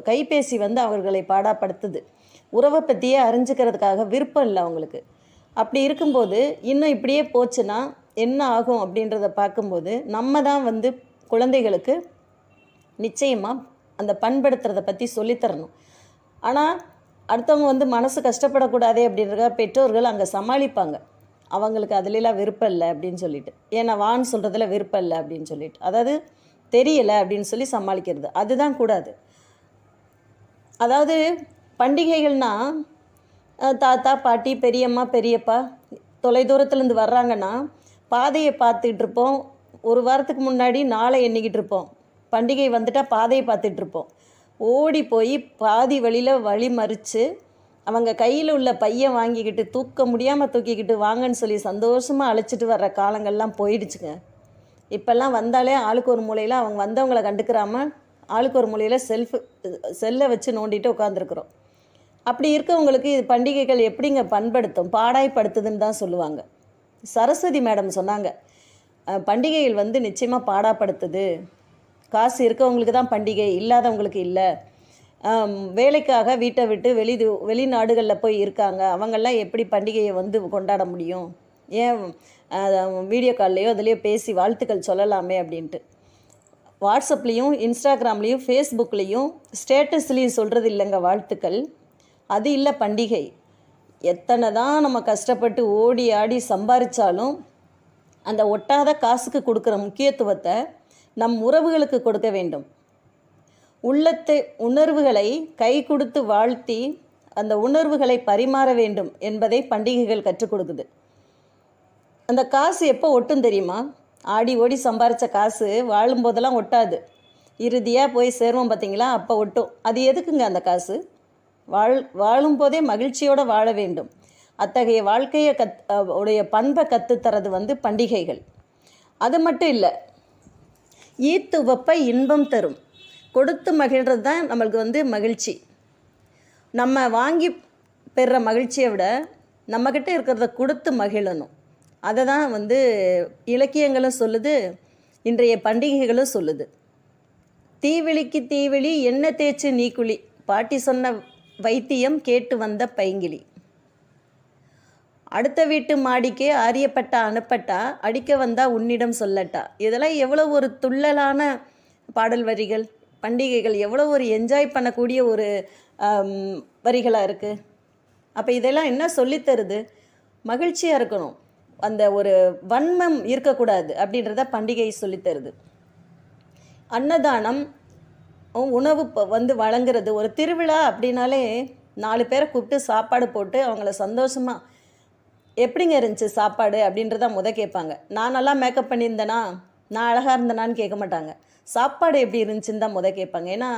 S6: கைபேசி வந்து அவர்களை பாடாப்படுத்துது. உறவை பற்றியே அறிஞ்சிக்கிறதுக்காக விருப்பம் இல்லை அவங்களுக்கு. அப்படி இருக்கும்போது இன்னும் இப்படியே போச்சுன்னா என்ன ஆகும் அப்படின்றத பார்க்கும்போது நம்ம தான் வந்து குழந்தைகளுக்கு நிச்சயமாக அந்த பண்படுத்துறதை பற்றி சொல்லித்தரணும். ஆனால் அடுத்தவங்க வந்து மனசு கஷ்டப்படக்கூடாதே அப்படின்றத பெற்றோர்கள் அங்கே சமாளிப்பாங்க. அவங்களுக்கு அதுலலாம் விருப்பம் இல்லை அப்படின்னு சொல்லிட்டு, ஏன்னா வான்னு சொல்கிறதுல விருப்பம் இல்லை அப்படின்னு சொல்லிட்டு, அதாவது தெரியலை அப்படின்னு சொல்லி சமாளிக்கிறது, அதுதான் கூடாது. அதாவது பண்டிகைகள்னால் தாத்தா பாட்டி பெரியம்மா பெரியப்பா தொலைதூரத்துலேருந்து வர்றாங்கன்னா பாதையை பார்த்துட்டு இருப்போம். ஒரு வாரத்துக்கு முன்னாடி நாளை எண்ணிக்கிட்டு இருப்போம். பண்டிகை வந்துட்டால் பாதையை பார்த்துட்டு இருப்போம். ஓடி போய் பாதி வழியில் வழி மறித்து அவங்க கையில் உள்ள பையன் வாங்கிக்கிட்டு தூக்க முடியாமல் தூக்கிக்கிட்டு வாங்கன்னு சொல்லி சந்தோஷமாக அழைச்சிட்டு வர்ற காலங்கள்லாம் போயிடுச்சுங்க. இப்போல்லாம் வந்தாலே ஆளுக்கு ஒரு மூலையில் அவங்க வந்தவங்களை கண்டுக்கிறாமல் ஆளுக்கு ஒரு மூலையில் செல்லை வச்சு நோண்டிட்டு உட்காந்துருக்குறோம். அப்படி இருக்கவங்களுக்கு இது பண்டிகைகள் எப்படிங்க பண்படுத்தும், பாடாய்ப்படுத்துதுன்னு தான் சொல்லுவாங்க. சரஸ்வதி மேடம் சொன்னாங்க, பண்டிகைகள் வந்து நிச்சயமாக பாடாப்படுத்துது. காசு இருக்கவங்களுக்கு தான் பண்டிகை, இல்லாதவங்களுக்கு இல்லை. வேலைக்காக வீட்டை விட்டு வெளிநாடுகளில் போய் இருக்காங்க, அவங்கெல்லாம் எப்படி பண்டிகையை வந்து கொண்டாட முடியும்? ஏன் வீடியோ கால்லையோ அதுலேயோ பேசி வாழ்த்துக்கள் சொல்லலாமே அப்படின்ட்டு. வாட்ஸ்அப்லேயும் இன்ஸ்டாகிராம்லேயும் ஃபேஸ்புக்லேயும் ஸ்டேட்டஸ்லேயும் சொல்கிறது இல்லைங்க வாழ்த்துக்கள். அது இல்லை பண்டிகை. எத்தனை தான் நம்ம கஷ்டப்பட்டு ஓடி ஆடி சம்பாதிச்சாலும் அந்த ஒட்டாத காசுக்கு கொடுக்குற முக்கியத்துவத்தை நம் உறவுகளுக்கு கொடுக்க வேண்டும். உள்ளத்தை உணர்வுகளை கை கொடுத்து வாழ்த்தி அந்த உணர்வுகளை பரிமாற வேண்டும் என்பதை பண்டிகைகள் கற்றுக் கொடுக்குது. அந்த காசு எப்போ ஒட்டும் தெரியுமா? ஆடி ஓடி சம்பாரித்த காசு வாழும்போதெல்லாம் ஒட்டாது, இறுதியாக போய் சேருவோம் பார்த்தீங்களா, அப்போ ஒட்டும். அது எதுக்குங்க அந்த காசு? வாழும்போதே மகிழ்ச்சியோடு வாழ வேண்டும். அத்தகைய வாழ்க்கையை உடைய பண்பை கற்றுத்தரது வந்து பண்டிகைகள். அது மட்டும் இல்லை, ஈத்து உவப்ப இன்பம் தரும். கொடுத்து மகிழ்கிறது தான் நம்மளுக்கு வந்து மகிழ்ச்சி. நம்ம வாங்கி பெறுற மகிழ்ச்சியை விட நம்மக்கிட்ட இருக்கிறத கொடுத்து மகிழணும். அதை தான் வந்து இலக்கியங்களும் சொல்லுது, இன்றைய பண்டிகைகளும் சொல்லுது. தீவிளிக்கு தீவிளி எண்ணெய் தேய்ச்சி நீக்குழி, பாட்டி சொன்ன வைத்தியம் கேட்டு வந்த பைங்கிளி. அடுத்த வீட்டு மாடிக்கே ஆரியப்பட்டா அனுப்பட்டா, அடிக்க வந்தா உன்னிடம் சொல்லட்டா. இதெல்லாம் எவ்வளோ ஒரு துள்ளலான பாடல் வரிகள். பண்டிகைகள் எவ்வளோ ஒரு என்ஜாய் பண்ணக்கூடிய ஒரு வரிகளாக இருக்குது. அப்போ இதெல்லாம் என்ன சொல்லித்தருது? மகிழ்ச்சியாக இருக்கணும், அந்த ஒரு வன்மம் இருக்கக்கூடாது அப்படின்றத பண்டிகை சொல்லித்தருது. அன்னதானம், உணவு வந்து வழங்குறது. ஒரு திருவிழா அப்படின்னாலே 4 பேரை கூப்பிட்டு சாப்பாடு போட்டு அவங்கள சந்தோஷமாக எப்படிங்க இருந்துச்சு சாப்பாடு அப்படின்றத கேட்பாங்க. நான் நல்லா மேக்கப் பண்ணியிருந்தேனா, நான் அழகாக இருந்தேனான்னு கேட்க மாட்டாங்க. சாப்பாடு எப்படி இருந்துச்சுன்னு தான் கேட்பாங்க. ஏன்னா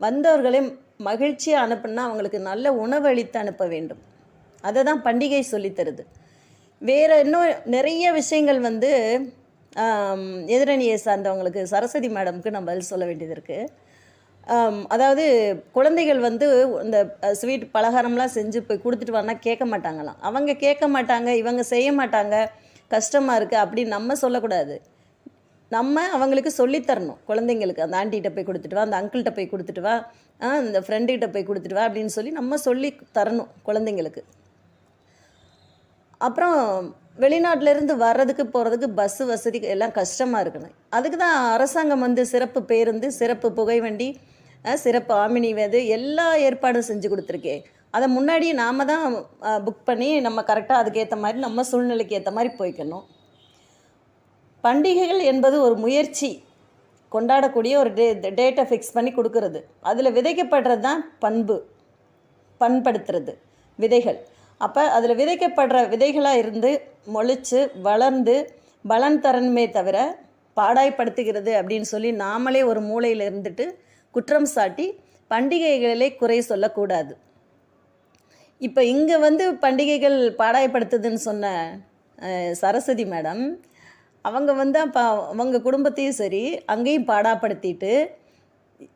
S6: வந்தவர்களே மகிழ்ச்சியாக அனுப்புனா அவங்களுக்கு நல்ல உணவு அளித்து அனுப்ப வேண்டும். அதை தான் பண்டிகை சொல்லித்தருது. வேறு இன்னும் நிறைய விஷயங்கள் வந்து எதிரணியை சார்ந்தவங்களுக்கு சரஸ்வதி மேடமுக்கு நம்ம பதில் சொல்ல வேண்டியது இருக்குது. அதாவது குழந்தைகள் வந்து இந்த ஸ்வீட் பலகாரம்லாம் செஞ்சு போய் கொடுத்துட்டு வரனா கேட்க மாட்டாங்களாம். அவங்க கேட்க மாட்டாங்க, இவங்க செய்ய மாட்டாங்க, கஷ்டமாக இருக்குது அப்படின்னு நம்ம சொல்லக்கூடாது. நம்ம அவங்களுக்கு சொல்லித்தரணும். குழந்தைங்களுக்கு அந்த ஆண்டிகிட்ட போய் கொடுத்துட்டு வா, அந்த அங்கிள்கிட்ட போய் கொடுத்துட்டு வா, இந்த ஃப்ரெண்டுக்கிட்ட போய் கொடுத்துட்டு வா அப்படின்னு சொல்லி நம்ம சொல்லி தரணும் குழந்தைங்களுக்கு. அப்புறம் வெளிநாட்டிலேருந்து வர்றதுக்கு போகிறதுக்கு பஸ்ஸு வசதி எல்லாம் கஷ்டமாக இருக்கணும். அதுக்கு தான் அரசாங்கம் வந்து சிறப்பு பேருந்து, சிறப்பு புகைவண்டி, சிறப்பு ஆமினி எல்லா ஏற்பாடும் செஞ்சு கொடுத்துருக்கேன். அதை முன்னாடி நாம் தான் புக் பண்ணி நம்ம கரெக்டாக அதுக்கேற்ற மாதிரி நம்ம சூழ்நிலைக்கு ஏற்ற மாதிரி போய்க்கணும். பண்டிகைகள் என்பது ஒரு முயற்சி, கொண்டாடக்கூடிய ஒரு டேட்டை ஃபிக்ஸ் பண்ணி கொடுக்கறது. அதில் விதைக்கப்படுறது தான் பண்படுத்துறது விதைகள். அப்போ அதில் விதைக்கப்படுற விதைகளாக இருந்து முளைச்சு வளர்ந்து பலன் தரணுமே தவிர பாடாய்ப்படுத்துகிறது அப்படின்னு சொல்லி நாமளே ஒரு மூலையில் இருந்துட்டு குற்றம் சாட்டி பண்டிகைகளே குறை சொல்லக்கூடாது. இப்போ இங்கே வந்து பண்டிகைகள் பாடாய்ப்படுத்துதுன்னு சொன்ன சரஸ்வதி மேடம், அவங்க வந்து அப்போ அவங்க குடும்பத்தையும் சரி அங்கேயும் பாடாப்படுத்திட்டு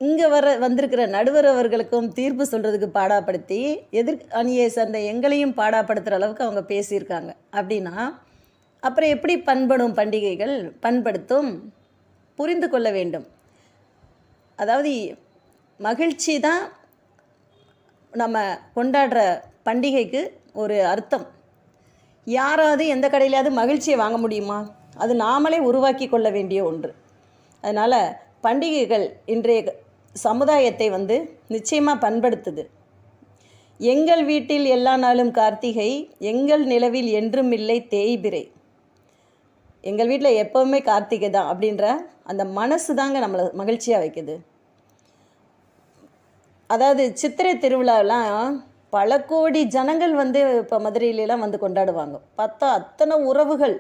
S6: இங்கே வந்திருக்கிற நடுவர் அவர்களுக்கும் தீர்ப்பு சொல்கிறதுக்கு பாடாப்படுத்தி எதிர் அணியை சேர்ந்த எங்களையும் பாடாப்படுத்துகிற அளவுக்கு அவங்க பேசியிருக்காங்க அப்படின்னா அப்புறம் எப்படி பண்படும் பண்டிகைகள் பண்படுத்தும்? புரிந்து கொள்ள வேண்டும். அதாவது மகிழ்ச்சி தான் நம்ம கொண்டாடுற பண்டிகைக்கு ஒரு அர்த்தம். யாராவது எந்த கடையிலையாவது மகிழ்ச்சியை வாங்க முடியுமா? அது நாமளே உருவாக்கி கொள்ள வேண்டிய ஒன்று. அதனால் பண்டிகைகள் இன்றைய சமுதாயத்தை நிச்சயமாக பண்படுத்துது. எங்கள் வீட்டில் எல்லா நாளும் கார்த்திகை, எங்கள் நிலவில் என்றும் இல்லை தேய்பிறை. எங்கள் வீட்டில் எப்போவுமே கார்த்திகை தான் அப்படின்ற அந்த மனசு தாங்க நம்மளை மகிழ்ச்சியாக வைக்குது. அதாவது சித்திரை திருவிழாலாம் பல கோடி ஜனங்கள் இப்போ மதுரையிலலாம் கொண்டாடுவாங்க. பார்த்தா அத்தனை உறவுகள்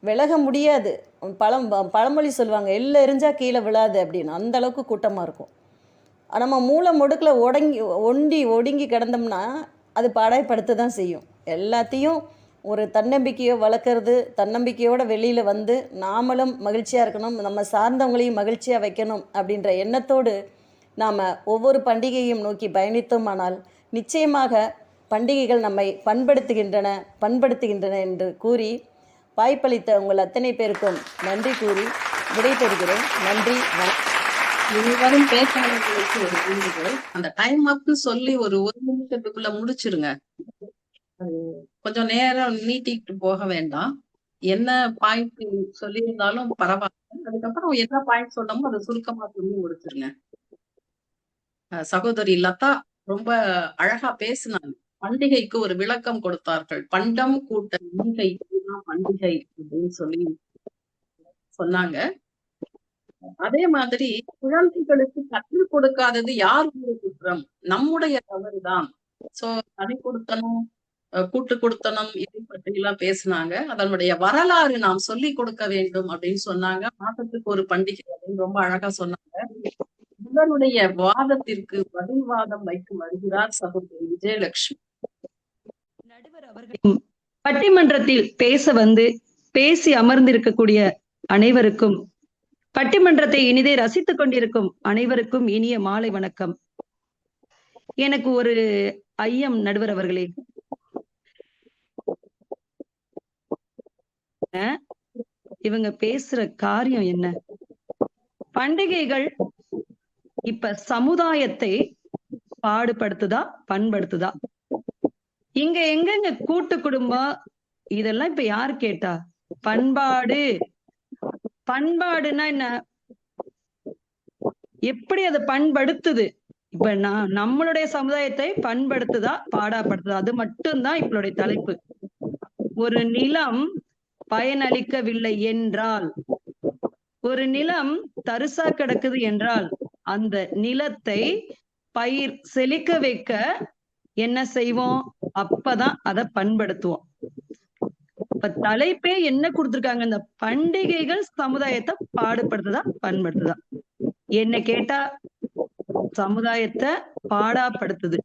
S6: விலக முடியாது. பழமொழி சொல்லுவாங்க, எல்லாம் எரிஞ்சா கீழே விழாது அப்படின்னு. அந்த அளவுக்கு கூட்டமாக இருக்கும். நம்ம மூளை முடுக்கில் ஒடுங்கி கிடந்தோம்னா அது பாடாய்படுத்த தான் செய்யும். எல்லாத்தையும் ஒரு தன்னம்பிக்கையை வளர்க்குறது, தன்னம்பிக்கையோடு வெளியில் நாமளும் மகிழ்ச்சியாக இருக்கணும், நம்ம சார்ந்தவங்களையும் மகிழ்ச்சியாக வைக்கணும் அப்படின்ற எண்ணத்தோடு நாம் ஒவ்வொரு பண்டிகையும் நோக்கி பயணித்தோமானால் நிச்சயமாக பண்டிகைகள் நம்மை பண்படுத்துகின்றன என்று கூறி வாய்ப்பளித்த உங்கள் அத்தனை பேருக்கும் நன்றி கூறி விடைபெறுகிறேன். நன்றி.
S3: இனிவரும் பேச்சாளர்களுக்கு ஒரு வேண்டுகோள், அந்த டைம் அப்னு சொல்லி ஒரு நிமிஷத்துக்குள்ள முடிச்சிருங்க. கொஞ்சம் நேரம் நீட்டிட்டு போக வேண்டாம். என்ன பாயிண்ட் சொல்லியிருந்தாலும் பரவாயில்ல, அதுக்கப்புறம் என்ன பாயிண்ட் சொன்னமோ அதை சுருக்கமா சொல்லி முடிச்சிருங்க. சகோதரி லதா ரொம்ப அழகா பேசினாங்க. பண்டிகைக்கு ஒரு விளக்கம் கொடுத்தார்கள். பண்டம் கூட்ட ஈகை பண்டிகை அப்படின்னு சொல்லி சொன்னாங்க. அதே மாதிரி குழந்தைகளுக்கு கற்றுக் கொடுக்காதது யாருடைய குற்றம்? நம்முடைய தவறுதான். சோ தனி கொடுத்தனும் கூட்டு கொடுத்தனும் இதை பற்றி எல்லாம் பேசினாங்க. அதனுடைய வரலாறு நாம் சொல்லி கொடுக்க வேண்டும் அப்படின்னு சொன்னாங்க. மாதத்துக்கு ஒரு பண்டிகை அப்படின்னு ரொம்ப அழகா சொன்னாங்க. இதனுடைய வாதத்திற்கு பதில் வாதம் வைத்து வருகிறார் சகோதரி விஜயலட்சுமி.
S7: நடுவர் அவர்கள் பட்டிமன்றத்தில் பேசி அமர்ந்திருக்கக்கூடிய அனைவருக்கும், பட்டிமன்றத்தை இனிதே ரசித்துக் கொண்டிருக்கும் அனைவருக்கும் இனிய மாலை வணக்கம். எனக்கு ஒரு ஐயம் நடுவர் அவர்களே. இவங்க பேசுற காரியம் என்ன? பண்டிகைகள் இப்ப சமுதாயத்தை பாடுபடுத்துதா பண்படுத்துதா? இங்க எங்கெங்க கூட்டு குடும்பம் இதெல்லாம் இப்ப யாரு கேட்டா? பண்பாடுன்னா என்ன? எப்படி அதை பண்படுத்துது? இப்ப நம்மளுடைய சமுதாயத்தை பண்படுத்துதா பாடாப்படுத்துதா? அது மட்டும்தான் இப்பளுடைய தலைப்பு. ஒரு நிலம் பயனளிக்கவில்லை என்றால், ஒரு நிலம் தரிசா கிடக்குது என்றால், அந்த நிலத்தை பயிர் செழிக்க வைக்க என்ன செய்வோம்? அப்பதான் அதை பண்படுத்துவோம். இப்ப தலைப்பே என்ன கொடுத்திருக்காங்க? இந்த பண்டிகைகள் சமுதாயத்தை பாடுபடுத்துதா பண்படுத்துதா? என்ன கேட்டா சமுதாயத்தை பாடாப்படுத்துது.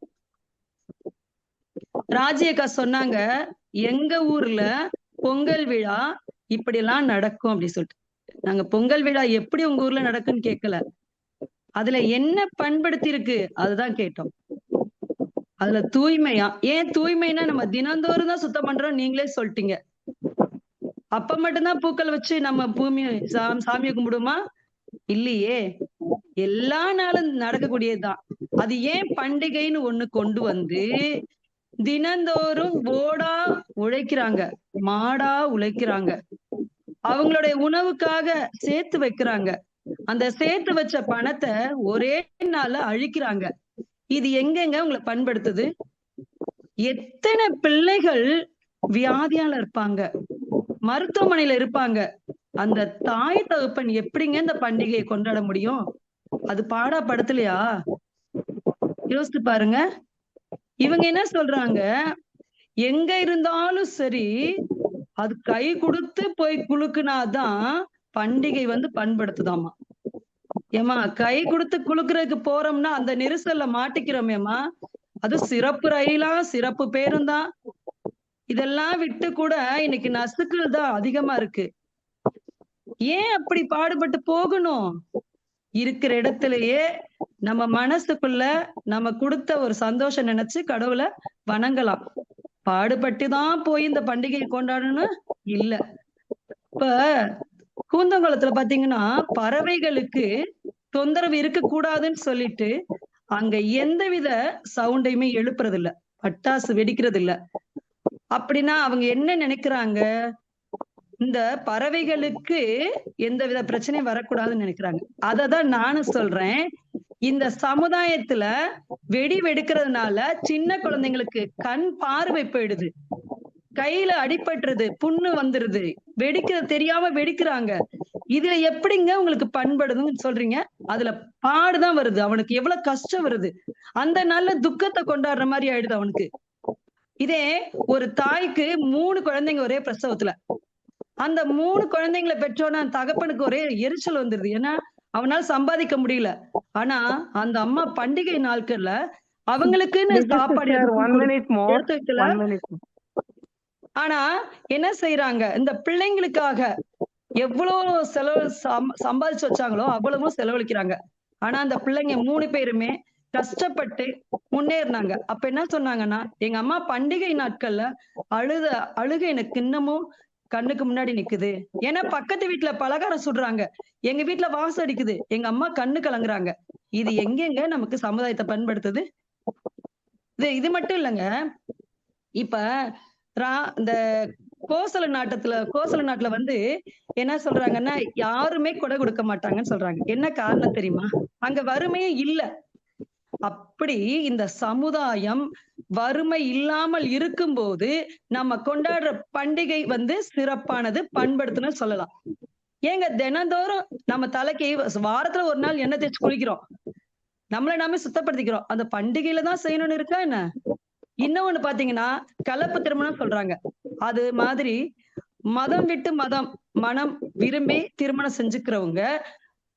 S7: ராஜியக்கா சொன்னாங்க, எங்க ஊர்ல பொங்கல் விழா இப்படி எல்லாம் நடக்கும் அப்படின்னு சொல்லிட்டு. நாங்க பொங்கல் விழா எப்படி உங்க ஊர்ல நடக்குன்னு கேட்கல, அதுல என்ன பண்படுத்தி இருக்கு அதுதான் கேட்டோம். அதுல தூய்மையா? ஏன் தூய்மைனா நம்ம தினந்தோறும் தான் சுத்தம் பண்றோம், நீங்களே சொல்லிட்டீங்க. அப்ப மட்டும்தான் பூக்கள் வச்சு நம்ம பூமியை சாமியை கும்பிடுமா? இல்லையே, எல்லா நாளும் நடக்கக்கூடியதுதான். அது ஏன் பண்டிகைன்னு ஒண்ணு கொண்டு தினந்தோறும் ஓடா உழைக்கிறாங்க, மாடா உழைக்கிறாங்க, அவங்களுடைய உணவுக்காக சேர்த்து வைக்கிறாங்க. அந்த சேர்த்து வச்ச பணத்தை ஒரே நாள்ல அழிக்கிறாங்க. இது எங்கெங்க உங்களை பண்படுத்துது? எத்தனை பிள்ளைகள் வியாதியால இருப்பாங்க, மருத்துவமனையில இருப்பாங்க. அந்த தாய் தகப்பன் எப்படிங்க இந்த பண்டிகையை கொண்டாட முடியும்? அது பாடாப்படுத்தலையா? யோசித்து பாருங்க. இவங்க என்ன சொல்றாங்க, எங்க இருந்தாலும் சரி அது கை கொடுத்து போய் குலுக்குனாதான் பண்டிகை பண்படுத்துதாமா. ஏமா, கை கொடுத்து குலுக்குறதுக்கு போறோம்னா அந்த நெரிசல்ல மாட்டிக்கிறோமேமா. அது சிறப்பு ரயிலா, சிறப்பு பேருந்தான், இதெல்லாம் விட்டு கூட இன்னைக்கு நசுக்கள் தான் அதிகமா இருக்கு. ஏன் அப்படி பாடுபட்டு போகணும்? இருக்கிற இடத்திலேயே நம்ம மனசுக்குள்ள நம்ம கொடுத்த ஒரு சந்தோஷம் நினைச்சு கடவுளை வணங்கலாம். பாடுபட்டுதான் போய் இந்த பண்டிகையை கொண்டாடணும் இல்ல. இப்ப கூந்தங்குளத்துல பாத்தீங்கன்னா பறவைகளுக்கு தொந்தரவு இருக்க கூடாதுன்னு சொல்லிட்டு அங்க எந்தவித சவுண்டையுமே எழுப்புறது இல்ல, பட்டாசு வெடிக்கிறது இல்ல. அப்படின்னா அவங்க என்ன நினைக்கிறாங்க, இந்த பறவைகளுக்கு எந்தவித பிரச்சனையும் வரக்கூடாதுன்னு நினைக்கிறாங்க. அததான் நானும் சொல்றேன், இந்த சமுதாயத்துல வெடி வெடிக்கிறதுனால சின்ன குழந்தைங்களுக்கு கண் பார்வை போயிடுது, கையில அடிபட்டுறது, புண்ணு வந்துருது, வெடிக்கிறது தெரியாம வெடிக்கிறாங்க. இதுல எப்படிங்க உங்களுக்கு பண்படுதுன்னு சொல்றீங்க? அதுல பாடுதான் வருது, அவனுக்கு எவ்வளவு கஷ்டம் வருது, அந்த நல்ல துக்கத்தை கொண்டாடுற மாதிரி ஆயிடுது அவனுக்கு. இதே ஒரு தாய்க்கு 3 குழந்தைங்க ஒரே பிரசவத்துல, அந்த 3 குழந்தைங்களை பெற்றோன்னா தகப்பனுக்கு ஒரே எரிச்சல் வந்துருது. ஏன்னா அவனால சம்பாதிக்க முடியல. ஆனா அந்த அம்மா பண்டிகை நாட்கள்ல அவங்களுக்குன்னு சாப்பாடு எடுத்து வைக்கல. ஆனா என்ன செய்யறாங்க, இந்த பிள்ளைங்களுக்காக எவ்வளவு செலவு சம்பாதிச்சு வச்சாங்களோ அவ்வளவும் செலவழிக்கிறாங்க. ஆனா அந்த பிள்ளைங்க 3 பேருமே கஷ்டப்பட்டு முன்னேறினாங்க. அப்ப என்ன சொன்னாங்கன்னா, எங்க அம்மா பண்டிகை நாட்கள்ல அழுக எனக்கு இன்னமும் கண்ணுக்கு முன்னாடி நிக்குது. ஏன்னா பக்கத்து வீட்டுல பலகாரம் சுடுறாங்க, எங்க வீட்டுல வாசம் அடிக்குது, எங்க அம்மா கண்ணு கலங்குறாங்க. இது எங்கெங்க நமக்கு சமுதாயத்தை பண்படுத்துது? இது மட்டும் இல்லைங்க. இப்ப இந்த கோசல நாட்டுல வந்து என்ன சொல்றாங்கன்னா, யாருமே கொடை கொடுக்க மாட்டாங்கன்னு சொல்றாங்க. என்ன காரணம் தெரியுமா? அங்க வறுமையே இல்ல. அப்படி இந்த சமுதாயம் வறுமை இல்லாமல் இருக்கும்போது நம்ம கொண்டாடுற பண்டிகை வந்து சிறப்பானது, பண்படுத்துன்னு சொல்லலாம். ஏங்க தினந்தோறும் நம்ம தலைக்கு வாரத்துல ஒரு நாள் எண்ணெய் தேய்ச்சி குளிக்கிறோம், நம்மள நாமே சுத்தப்படுத்திக்கிறோம், அந்த பண்டிகையில தான் செய்யணும்னு இருக்கா என்ன? இன்னொன்னு பாத்தீங்கன்னா கலப்பு திருமணம் சொல்றாங்க. அது மாதிரி மதம் விட்டு மனம் விரும்பி திருமணம் செஞ்சுக்கிறவங்க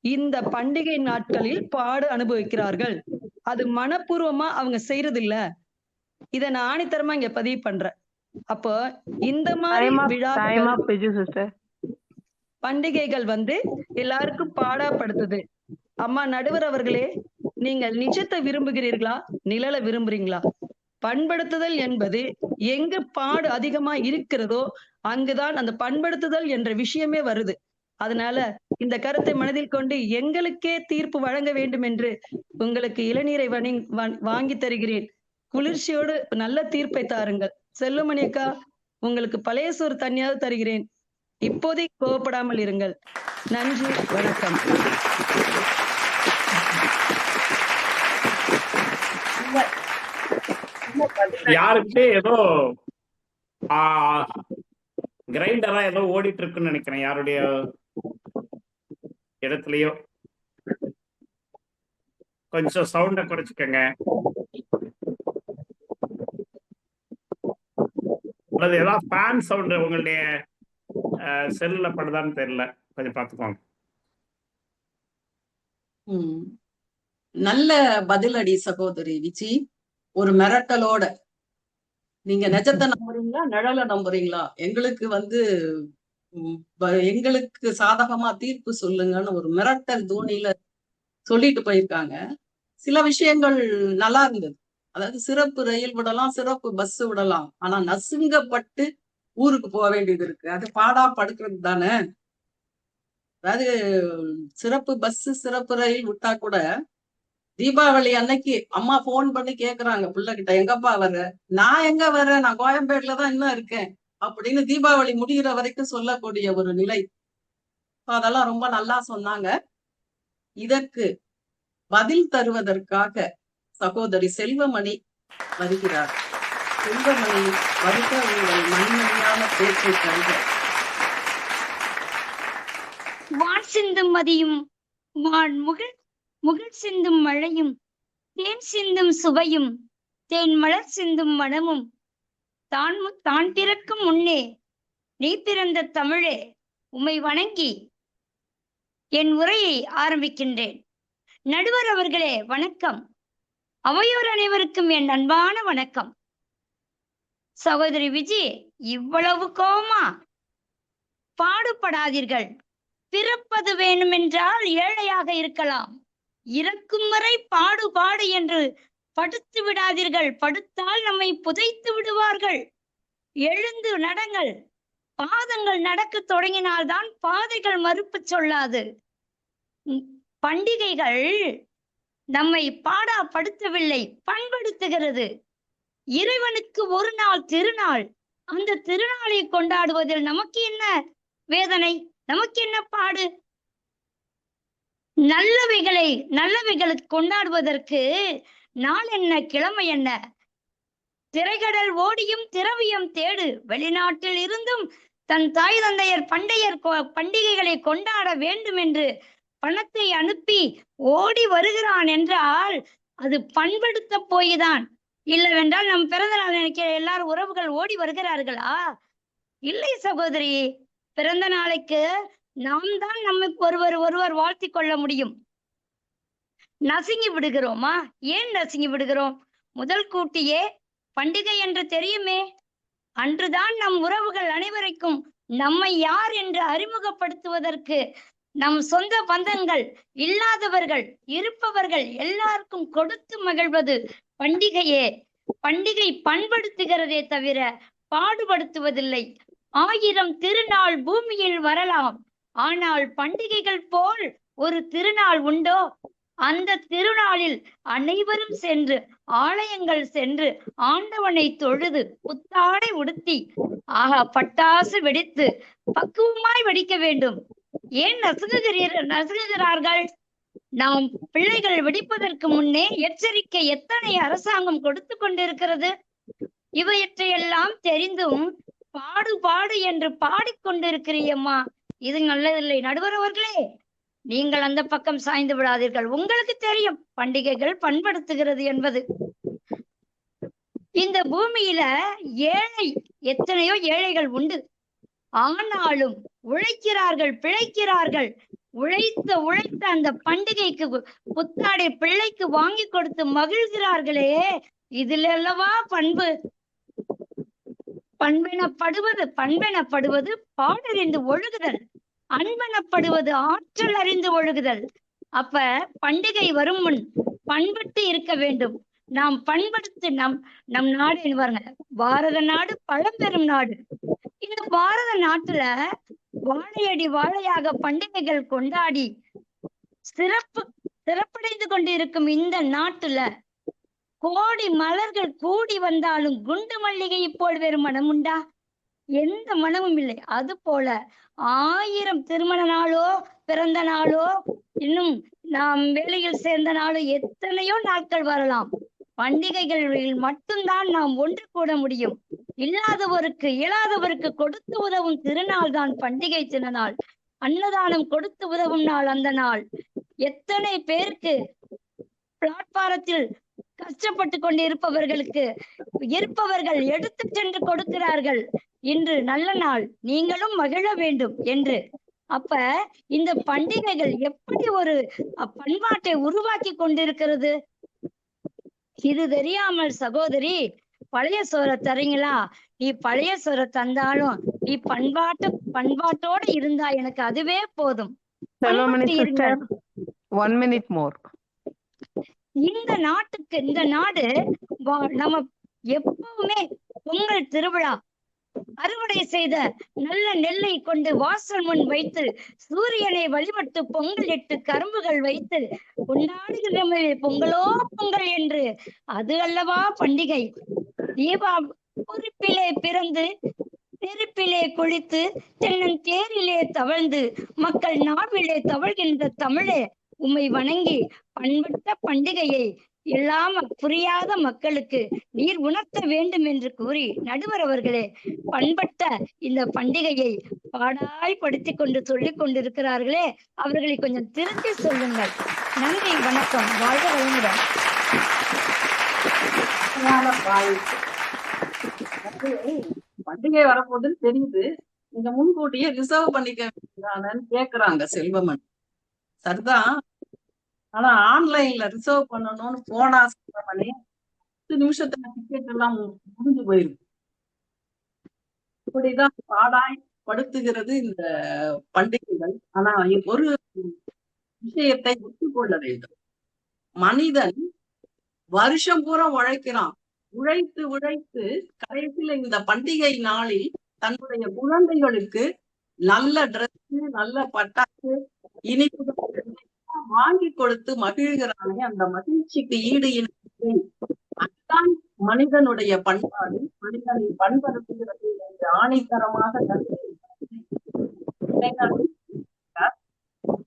S7: இந்த பண்டிகை நாட்களில் பாடு அனுபவிக்கிறார்கள். அது மனப்பூர்வமா அவங்க செய்யறது இல்ல. இத நான் ஆணித்தரமா இங்க பதிவு பண்றேன். அப்போ இந்த மாதிரி விழாக்கள் பண்டிகைகள் வந்து எல்லாருக்கும் பாடாப்படுத்துது. அம்மா நடுவர் அவர்களே, நீங்கள் நிஜத்தை விரும்புகிறீர்களா, நிழலை விரும்புறீங்களா? பண்படுத்துதல் என்பது எங்க பாடு அதிகமா இருக்கிறதோ அங்குதான் அந்த பண்படுத்துதல் என்ற விஷயமே வருது. அதனால இந்த கருத்தை மனதில் கொண்டு எங்களுக்கே தீர்ப்பு வழங்க வேண்டும் என்று உங்களுக்கு இளநீரை வாங்கி தருகிறேன். குளிர்ச்சியோடு நல்ல தீர்ப்பை தாருங்கள். செல்லுமணி அக்கா, உங்களுக்கு பழைய சோறு தண்ணியாவது தருகிறேன். இப்போதைக்கு கோவப்படாமல் இருங்கள். நன்றி, வணக்கம்.
S8: யாருக்கிட்டே ஏதோ கிரைண்டரா ஏதோ ஓடிட்டு இருக்குன்னு நினைக்கிறேன், யாருடைய இடத்துலயோ. கொஞ்சம் சவுண்ட குறைச்சுக்கங்க. அது ஏதாவது ஃபேன் சவுண்ட் உங்களுடைய செல்லுல படுதான்னு தெரியல, கொஞ்சம் பார்த்துக்கோங்க.
S9: நல்ல பதிலடி சகோதரி விஜி. ஒரு மிரட்டலோட, நீங்க நிஜத்தை நம்புறீங்களா நிழலை நம்புறீங்களா, எங்களுக்கு வந்து எங்களுக்கு சாதகமா தீர்ப்பு சொல்லுங்கன்னு ஒரு மிரட்டல் தோணியில சொல்லிட்டு போயிருக்காங்க. சில விஷயங்கள் நல்லா இருந்தது. அதாவது சிறப்பு ரயில் விடலாம், சிறப்பு பஸ் விடலாம், ஆனா நசுங்கப்பட்டு ஊருக்கு போக வேண்டியது இருக்கு, அது பாடா படுக்கிறது தானே. அதாவது சிறப்பு பஸ் சிறப்பு ரயில் விட்டா கூட தீபாவளி அன்னைக்கு அம்மா போன் பண்ணி கேக்குறாங்க பிள்ளைகிட்ட, எங்கப்பா வர்ற? நான் எங்க வர்றேன், நான் கோயம்பேடுல தான் இன்னும் இருக்கேன் அப்படின்னு தீபாவளி முடிகிற வரைக்கும் சொல்லக்கூடிய ஒரு நிலை. அதெல்லாம் ரொம்ப நல்லா சொன்னாங்க. இதற்கு பதில் தருவதற்காக சகோதரி செல்வமணி வருகிறார். செல்வமணி வருக, உங்கள் மண்மணியான பேச்சை தருக.
S10: வான் சிந்தும் மதியும் முகில் சிந்தும் மழையும் தேன் சிந்தும் சுவையும் தேன் மலர் சிந்தும் மனமும் தான் பிறக்கும் முன்னே நீ பிறந்த தமிழே, உம்மை வணங்கி என் உரையை ஆரம்பிக்கின்றேன். நடுவர் அவர்களே வணக்கம். அவையோர் அனைவருக்கும் என் அன்பான வணக்கம். சகோதரி விஜி, இவ்வளவு கோவமா? பாடுபடாதீர்கள், பிறப்பது வேண்டுமென்றால் ஏழையாக இருக்கலாம். இறக்கும் வரை பாடு பாடு என்று படுத்து விடாதீர்கள். படுத்தால் நம்மை புதைத்து விடுவார்கள். எழுந்து நடங்கள். பாதங்கள் நடக்கத் தொடங்கினால்தான் பாதைகள் மறுப்பு சொல்லாது. பண்டிகைகள் நம்மை பாடாப்படுத்தவில்லை, பண்படுத்துகிறது. இறைவனுக்கு ஒரு நாள் திருநாள். அந்த திருநாளை கொண்டாடுவதில் நமக்கு என்ன வேதனை, நமக்கு என்ன பாடு? நல்லவைகளுக்கு கொண்டாடுவதற்கு நாள் என்ன, கிழமை என்ன? திரைகடல் ஓடியும் திரவியம் தேடு. வெளிநாட்டில் இருந்தும் தன் தாய் தந்தையர் பண்டிகைகளை கொண்டாட வேண்டும் என்று பணத்தை அனுப்பி ஓடி வருகிறான் என்றால் அது பண்படுத்த போய்தான். இல்லவென்றால் நம் பிறந்த நாள் நினைக்கிற எல்லாரும் உறவுகள் ஓடி வருகிறார்களா? இல்லை சகோதரி. பிறந்த நாளைக்கு நாம் தான் நமக்கு ஒருவர் வாழ்த்தி கொள்ள முடியும். நசுங்கி விடுகிறோமா? ஏன் நசுங்கி விடுகிறோம்? முதல் கூட்டியே பண்டிகை என்று தெரியுமே. அன்றுதான் நம் உறவுகள் அனைவருக்கும் நம்மை யார் என்று அறிமுகப்படுத்துவதற்கு நம் சொந்த பந்தங்கள், இல்லாதவர்கள், இருப்பவர்கள் எல்லாருக்கும் கொடுத்து மகிழ்வது பண்டிகையே. பண்டிகை பண்படுத்துகிறதே தவிர பாடுபடுத்துவதில்லை. 1000 திருநாள் பூமியில் வரலாம், ஆனால் பண்டிகைகள் போல் ஒரு திருநாள் உண்டோ? அந்த திருநாளில் அனைவரும் சென்று ஆலயங்கள் சென்று ஆண்டவனை தொழுது புத்தாடை உடுத்தி பட்டாசு வெடித்து பக்குவமாய் வெடிக்க வேண்டும். ஏன் நசுங்குகிறார்கள்? நாம் பிள்ளைகள் வெடிப்பதற்கு முன்னே எச்சரிக்கை எத்தனை அரசாங்கம் கொடுத்து கொண்டிருக்கிறது. இவற்றையெல்லாம் தெரிந்தும் பாடு என்று பாடிக்கொண்டிருக்கிறீயம்மா, இது நல்லதில்லை. நடுவர் அவர்களே, நீங்கள் அந்த பக்கம் சாய்ந்து விடாதீர்கள். உங்களுக்கு தெரியும் பண்டிகைகள் பண்படுத்துகிறது என்பது. இந்த பூமியில எத்தனையோ ஏழைகள் உண்டு. ஆனாலும் உழைக்கிறார்கள், பிழைக்கிறார்கள். உழைத்த அந்த பண்டிகைக்கு புத்தாடை பிள்ளைக்கு வாங்கி கொடுத்து மகிழ்கிறார்களே, இதில் அல்லவா பண்பு. பண்பெனப்படுவது பாடறிந்து ஒழுகுதல், அன்பெனப்படுவது ஆற்றல் அறிந்து ஒழுகுதல். அப்ப பண்டிகை வரும் முன் பண்பட்டு இருக்க வேண்டும். நாம் பண்படுத்து நம் நாடு என்பாருங்க, பாரத நாடு பழம்பெரும் நாடு. இந்த பாரத நாட்டுல வாழையடி வாழையாக பண்டிகைகள் கொண்டாடி சிறப்படைந்து கொண்டிருக்கும் இந்த நாட்டுல கோடி மலர்கள் கூடி வந்தாலும் குண்டு மல்லிகை போல் வேறு மனம் உண்டா? எந்த மனமும் இல்லை. அது போல 1000 திருமண நாளோ, பிறந்த நாளோ, இன்னும் நாம் வேலையில் சேர்ந்த நாளோ, எத்தனையோ நாட்கள் வரலாம். பண்டிகைகளில் மட்டும்தான் நாம் ஒன்று கூட முடியும். இயலாதவருக்கு கொடுத்து உதவும் திருநாள் தான் பண்டிகை திருநாள். அன்னதானம் கொடுத்து உதவும் நாள் அந்த நாள். எத்தனை பேருக்கு பிளாட்பாரத்தில் கஷ்டப்பட்டு கொண்டு இருப்பவர்கள் எடுத்து சென்று கொடுக்கிறார்கள். இன்று நல்ல நாள், நீங்களும் மகிழ வேண்டும் என்று. அப்ப இந்த பண்டிகைகள் எப்படி ஒரு பண்பாட்டை உருவாக்கி கொண்டிருக்கிறது? இது தெரியாமல் சகோதரி பழைய சோறை தரீங்களா? நீ பழைய சோறை தந்தாலும் நீ பண்பாட்டோட இருந்தா எனக்கு அதுவே போதும். இந்த நாடு நம்ம எப்பவுமே பொங்கல் திருவிழா அறுவடை செய்த நல்ல நெல்லை கொண்டு வாசல் முன் வைத்து சூரியனை வழிபட்டு பொங்கல் இட்டு கரும்புகள் வைத்து கொண்டாடுகிற பொங்கலோ பொங்கல் என்று. அது அல்லவா பண்டிகை? பொறுப்பிலே பிறந்து நெருப்பிலே குளித்து தென்னந்தேரிலே தவழ்ந்து மக்கள் நாவிலே தவழ்கின்ற தமிழே, உம்மை வணங்கி பண்பட்ட பண்டிகையை இல்லாம புரியாத மக்களுக்கு நீர் உணர்த்த வேண்டும் என்று கூறி, நடுவர் அவர்களே, பண்பட்ட இந்த பண்டிகையை பாடாய்படுத்தி கொண்டு சொல்லிக் கொண்டிருக்கிறார்களே, அவர்களை கொஞ்சம் திருத்தி சொல்லுங்கள். நன்றி, வணக்கம், வாழ்க வளமுடன்.
S9: பண்டிகை வரப்போகுதுன்னு தெரியுது, நீங்க முன்கூட்டியே ரிசர்வ் பண்ணிக்க கேக்குறாங்க செல்வமன். சரிதான், ஆனா ஆன்லைன்ல ரிசர்வ் பண்ணணும்னு போனா செல்வமணி 10 நிமிஷத்துல டிக்கெட் எல்லாம் முடிஞ்சு போயிருக்கு. இப்படிதான் பாடாய் படுத்துகிறது இந்த பண்டிகைகள். ஆனா ஒரு விஷயத்தை ஒத்துக்கொள்ள வேண்டும். மனிதன் வருஷம் பூரா உழைக்கிறான். உழைத்து உழைத்து கடைசியில இந்த பண்டிகை நாளில் தன்னுடைய குழந்தைகளுக்கு நல்ல டிரெஸ், நல்ல பட்டாசு, இனிப்புகள் வாங்கி கொடுத்து மகிழ்கிறானே, அந்த மகிழ்ச்சிக்கு ஈடு இணை. அதுதான் மனிதனுடைய பண்பாடு, மனிதனை பண்படுத்துகிறது என்று ஆணித்தரமாக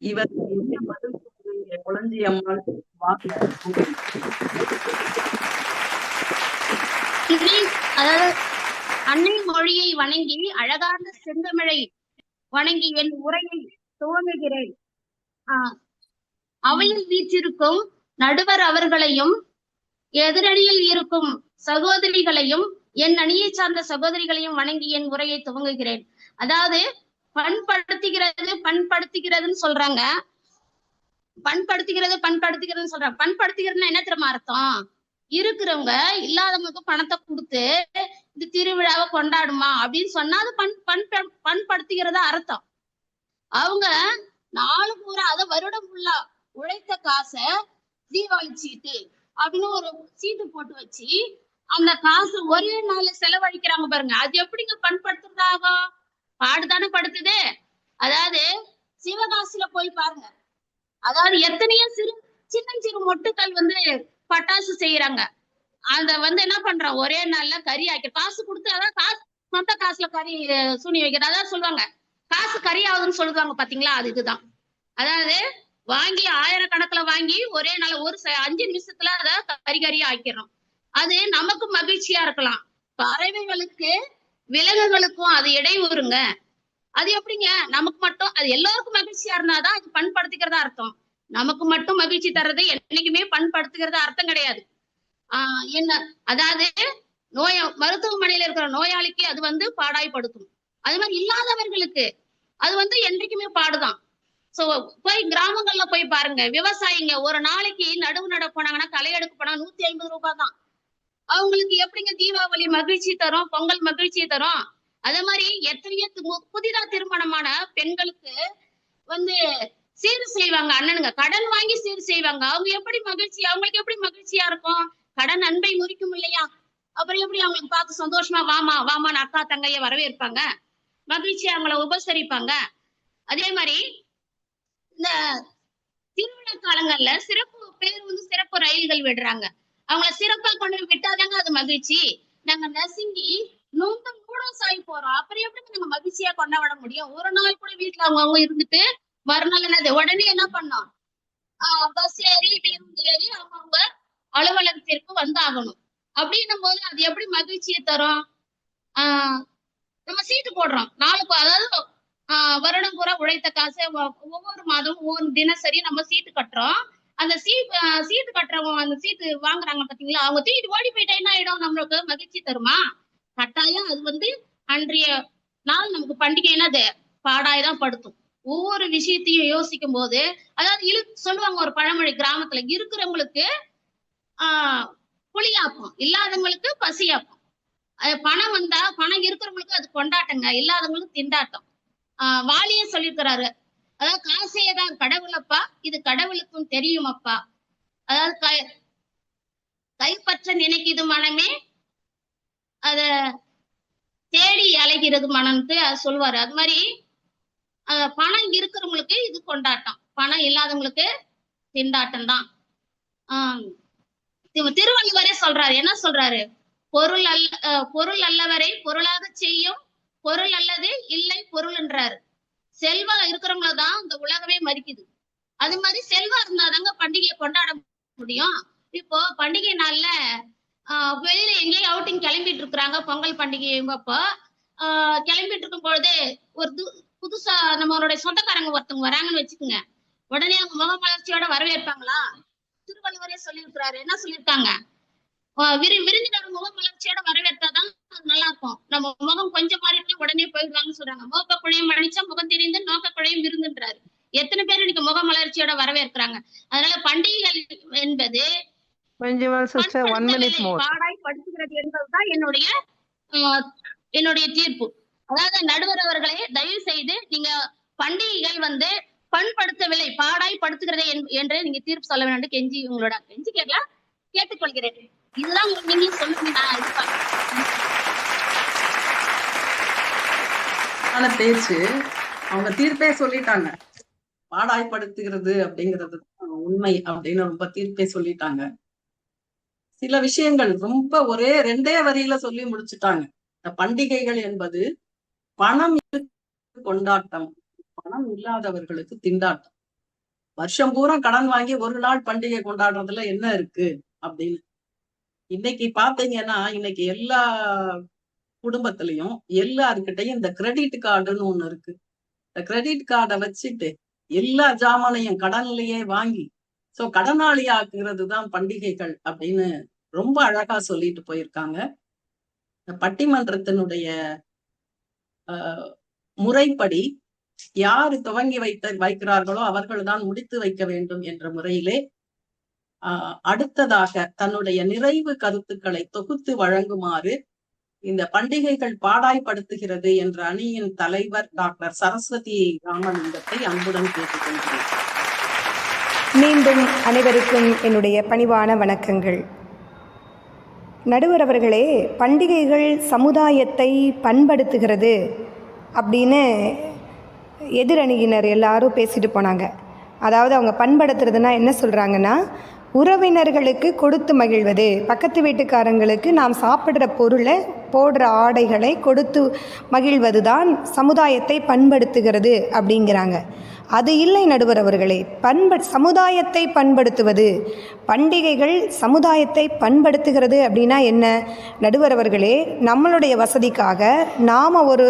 S9: இவர் என்ன பதில் சொல்றீங்க குளஞ்சியம்மாள்?
S10: அதாவது அன்னை மொழியை வணங்கி அழகார்ந்த செந்தமிழை வணங்கி என் உரையை துவங்குகிறேன். அவையில் வீற்றிருக்கும் நடுவர் அவர்களையும் எதிரணியில் இருக்கும் சகோதரிகளையும் என் அணியை சார்ந்த சகோதரிகளையும் வணங்கி என் உரையை துவங்குகிறேன். அதாவது பண்படுத்துகிறதுன்னு சொல்றாங்க. பண்படுத்துகிறதுன்னு சொல்றாங்க. பண்படுத்துகிறதுன்னா என்ன தெரியுமா அர்த்தம்? இருக்கிறவங்க இல்லாதவங்களுக்கு பணத்தை கொடுத்து இந்த திருவிழாவை கொண்டாடுமா அப்படின்னு சொன்னா அது பண்படுத்துகிறதா அர்த்தம். அவங்க நாலு பூரா அத வருடம் ஃபுல்லா உழைத்த காசை தீபாவளி சீட்டு அப்படின்னு ஒரு சீட்டு போட்டு வச்சு அந்த காசு ஒரே நாள்ல செலவழிக்கிறாங்க பாருங்க. அது எப்படிங்க பண்படுத்துறதாகும்? பாடுதானே படுத்துது. அதாவது சிவகாசியில போய் பாருங்க. அதாவது எத்தனையோ சின்ன மொட்டுக்கள் பட்டாசு செய்யறாங்க. அந்த என்ன பண்றான், ஒரே நாள்ல கறி ஆக்கி காசு கொடுத்து, அதான் காசு சொந்த காசுல கறி சூனி வைக்கிறது. அதான் சொல்லுவாங்க காசு கறி ஆகுதுன்னு சொல்லுவாங்க பாத்தீங்களா, அது இதுதான். அதாவது வாங்கி ஆயிரக்கணக்குல வாங்கி ஒரே நாள் ஒரு 5 நிமிஷத்துல அதை கறியா ஆக்கிடுறோம். அது நமக்கு மகிழ்ச்சியா இருக்கலாம், பறவைகளுக்கு விலங்குகளுக்கும் அது இடையூறுங்க. அது எப்படிங்க நமக்கு மட்டும், அது எல்லாருக்கும் மகிழ்ச்சியா இருந்தாதான் அது பண்படுத்திக்கிறதா அர்த்தம். நமக்கு மட்டும் மகிழ்ச்சி தர்றது என்னைக்குமே பண்படுத்துகிறதா அர்த்தம் கிடையாது. என்ன அதாவது மருத்துவமனையில இருக்கிற நோயாளிக்கு அது பாடாய்படுத்தும். அது மாதிரி இல்லாதவர்களுக்கு அது என்றைக்குமே பாடுதான். சோ போய் கிராமங்கள்ல போய் பாருங்க, விவசாயிங்க ஒரு நாளைக்கு நடுவு நட போனாங்கன்னா, களை எடுக்க போனா 150 ரூபாய் தான். அவங்களுக்கு எப்படிங்க தீபாவளி மகிழ்ச்சி தரும், பொங்கல் மகிழ்ச்சி தரும்? அதே மாதிரி எத்தனையோ புதிதா திருமணமான பெண்களுக்கு சீர் செய்வாங்க அண்ணனுங்க, கடன் வாங்கி சீர் செய்வாங்க. அவங்க எப்படி மகிழ்ச்சி, அவங்களுக்கு எப்படி மகிழ்ச்சியா இருக்கும்? கடன் அன்பை முறிக்கும் இல்லையா? அப்புறம் எப்படி அவங்களுக்கு பார்த்து சந்தோஷமா வாமான்னு அக்கா தங்கைய வரவேற்பாங்க, மகிழ்ச்சியா அவங்கள உபசரிப்பாங்க. அதே மாதிரி இந்த திருவிழா காலங்கள்ல சிறப்பு பேர் சிறப்பு ரயில்கள் விடுறாங்க. அவங்கள சிறப்பாக கொண்டு விட்டாதாங்க அது மகிழ்ச்சி. நாங்க நசுங்கி நொந்து நூடுல்ஸ் ஆகி போறோம், அப்புறம் எப்படி நாங்க மகிழ்ச்சியா கொண்டாட முடியும்? ஒரு நாள் கூட வீட்டுல அவங்க இருந்துட்டு மறுநாள் என்னது உடனே என்ன பண்ணோம், பஸ் ஏறி பேருந்து ஏறி அவங்க அலுவலகத்திற்கு வந்தாகணும். அப்படின்னும் போது அது எப்படி மகிழ்ச்சியை தரும்? நம்ம சீட்டு போடுறோம் நாளுக்கு, அதாவது வருடம் பூரா உழைத்த காசை ஒவ்வொரு மாதமும் ஒவ்வொரு தினசரி நம்ம சீட்டு கட்டுறோம். அந்த சீட்டு கட்டுறவங்க அந்த சீட்டு வாங்குறாங்க பாத்தீங்களா, அவங்க தூக்கிட்டு ஓடி போயிட்டா என்ன ஆயிடும்? நம்மளுக்கு மகிழ்ச்சி தருமா? கட்டாயம் அது அன்றைய நாள் நமக்கு பண்டிகைன்னா அது பாடாய்தான் படுத்தும். ஒவ்வொரு விஷயத்தையும் யோசிக்கும் போது, அதாவது சொல்லுவாங்க ஒரு பழமொழி, கிராமத்துல இருக்கிறவங்களுக்கு புளியாப்பம், இல்லாதவங்களுக்கு பசியாப்பம். பணம் வந்தா பணம் இருக்கிறவங்களுக்கு அது கொண்டாட்டங்க, இல்லாதவங்களுக்கு திண்டாட்டம். வாலியே சொல்லியிருக்கிறாரு, அதாவது காசேதான் கடவுளப்பா, இது கடவுளுக்கும் தெரியும் அப்பா. அதாவது கைப்பற்ற நினைக்குது மனமே, அத தேடி அலைகிறது மனம்ட்டு சொல்லுவாரு. அது மாதிரி பணம் இருக்கிறவங்களுக்கு இது கொண்டாட்டம், பணம் இல்லாதவங்களுக்கு திண்டாட்டம் தான். திருவள்ளுவரே சொல்றாரு, என்ன சொல்றாரு? பொருள் அல்லவரை பொருளாக செய்யும், பொருள் அல்லது இல்லை பொருள்ன்றாரு. செல்வம் இருக்கிறவங்களதான் இந்த உலகமே மதிக்குது. அது மாதிரி செல்வம் இருந்தாதாங்க பண்டிகையை கொண்டாட முடியும். இப்போ பண்டிகை நாள்ல வெளியில எங்கேயும் அவுட்டிங் கிளம்பிட்டு இருக்கிறாங்க, பொங்கல் பண்டிகை அப்போ கிளம்பிட்டு இருக்கும் பொழுது ஒரு புதுசா நம்மளுடைய சொந்தக்காரங்க ஒருத்தவங்க வராங்கன்னு வச்சுக்கோங்க, உடனே அவங்க முகமலர்ச்சியோட வரவேற்பாங்களா? திருவள்ளுவரே சொல்லியிருக்கிறாரு, என்ன சொல்லியிருக்காங்க? விருந்தினர் முகமலர்ச்சியோட வரவேற்றாதான் நல்லா இருக்கும். நம்ம முகம் கொஞ்சம் மாறிட்டு உடனே போயிடுவாங்கன்னு சொல்றாங்க. மோக்க குழையும் மன்னிச்சா முகம் தெரிந்து நோக்க குழையும் விருந்துன்றாரு. எத்தனை பேர் இன்னைக்கு முகமலர்ச்சியோட வரவேற்கிறாங்க? அதனால பண்டிகைகள் என்பது பாடாய் படுத்துகிறது என்பதுதான் என்னுடைய தீர்ப்பு.
S11: அதாவது நடுவர் அவர்களே, தயவு செய்து நீங்க பண்டிகைகள் வந்து பண்படுத்தவில்லை, பாடாய் படுத்துகிறதே என்று நீங்க தீர்ப்பு சொல்ல வேண்டும் என்று கெஞ்சி உங்களோட கெஞ்சி கேட்கலாம், கேட்டுக்கொள்கிறேன். இதுதான் நீங்களும் சொல்லுங்க. நான்
S9: பேச்சு அவங்க தீர்ப்பே சொல்லிட்டாங்க. பாடாய்படுத்துகிறது அப்படிங்கிறது உண்மை அப்படின்னு ரொம்ப தீர்ப்பே சொல்லிட்டாங்க. சில விஷயங்கள் ரொம்ப ஒரே 2 வரியில சொல்லி முடிச்சுட்டாங்க. இந்த பண்டிகைகள் என்பது பணம் கொண்டாட்டம், பணம் இல்லாதவர்களுக்கு திண்டாட்டம். வருஷம் பூரா கடன் வாங்கி ஒரு நாள் பண்டிகை கொண்டாடுறதுல என்ன இருக்கு அப்படின்னு. இன்னைக்கு பாத்தீங்கன்னா இன்னைக்கு எல்லா குடும்பத்திலையும் எல்லாருக்கிட்டையும் இந்த கிரெடிட் கார்டுன்னு ஒண்ணு இருக்கு. இந்த கிரெடிட் கார்டை வச்சுட்டு எல்லா ஜாமானையும் கடன்லயே வாங்கி சோ கடனாளி ஆக்குறது தான் பண்டிகைகள் அப்படின்னு ரொம்ப அழகா சொல்லிட்டு போயிருக்காங்க. இந்த பட்டிமன்றத்தினுடைய முறைப்படி யாரு துவங்கி வைக்கிறார்களோ அவர்கள் தான் முடித்து வைக்க வேண்டும் என்ற முறையிலே அடுத்ததாக தன்னுடைய நிறைவு கருத்துக்களை தொகுத்து வழங்குமாறு இந்த பண்டிகைகள் பாடாய்படுத்துகிறது என்ற அணியின் தலைவர் டாக்டர் சரஸ்வதி ராமலிங்கத்தை அன்புடன் கேட்டுக்கொள்கிறேன்.
S5: மீண்டும் அனைவருக்கும் என்னுடைய பணிவான வணக்கங்கள். நடுவர் அவர்களே, பண்டிகைகள் சமுதாயத்தை பண்படுத்துகிறது அப்படின்னு எதிரணியினர் எல்லாரும் பேசிட்டு போனாங்க. அதாவது அவங்க பண்படுத்துறதுன்னா என்ன சொல்கிறாங்கன்னா, உறவினர்களுக்கு கொடுத்து மகிழ்வது, பக்கத்து வீட்டுக்காரங்களுக்கு நாம் சாப்பிட்ற பொருளை போடுற ஆடைகளை கொடுத்து மகிழ்வது தான் சமுதாயத்தை பண்படுத்துகிறது அப்படிங்கிறாங்க. அது இல்லை நடுவர் அவர்களே. சமுதாயத்தை பண்படுத்துவது, பண்டிகைகள் சமுதாயத்தை பண்படுத்துகிறது அப்படின்னா என்ன? நடுவர் அவர்களே, நம்மளுடைய வசதிக்காக நாம் ஒரு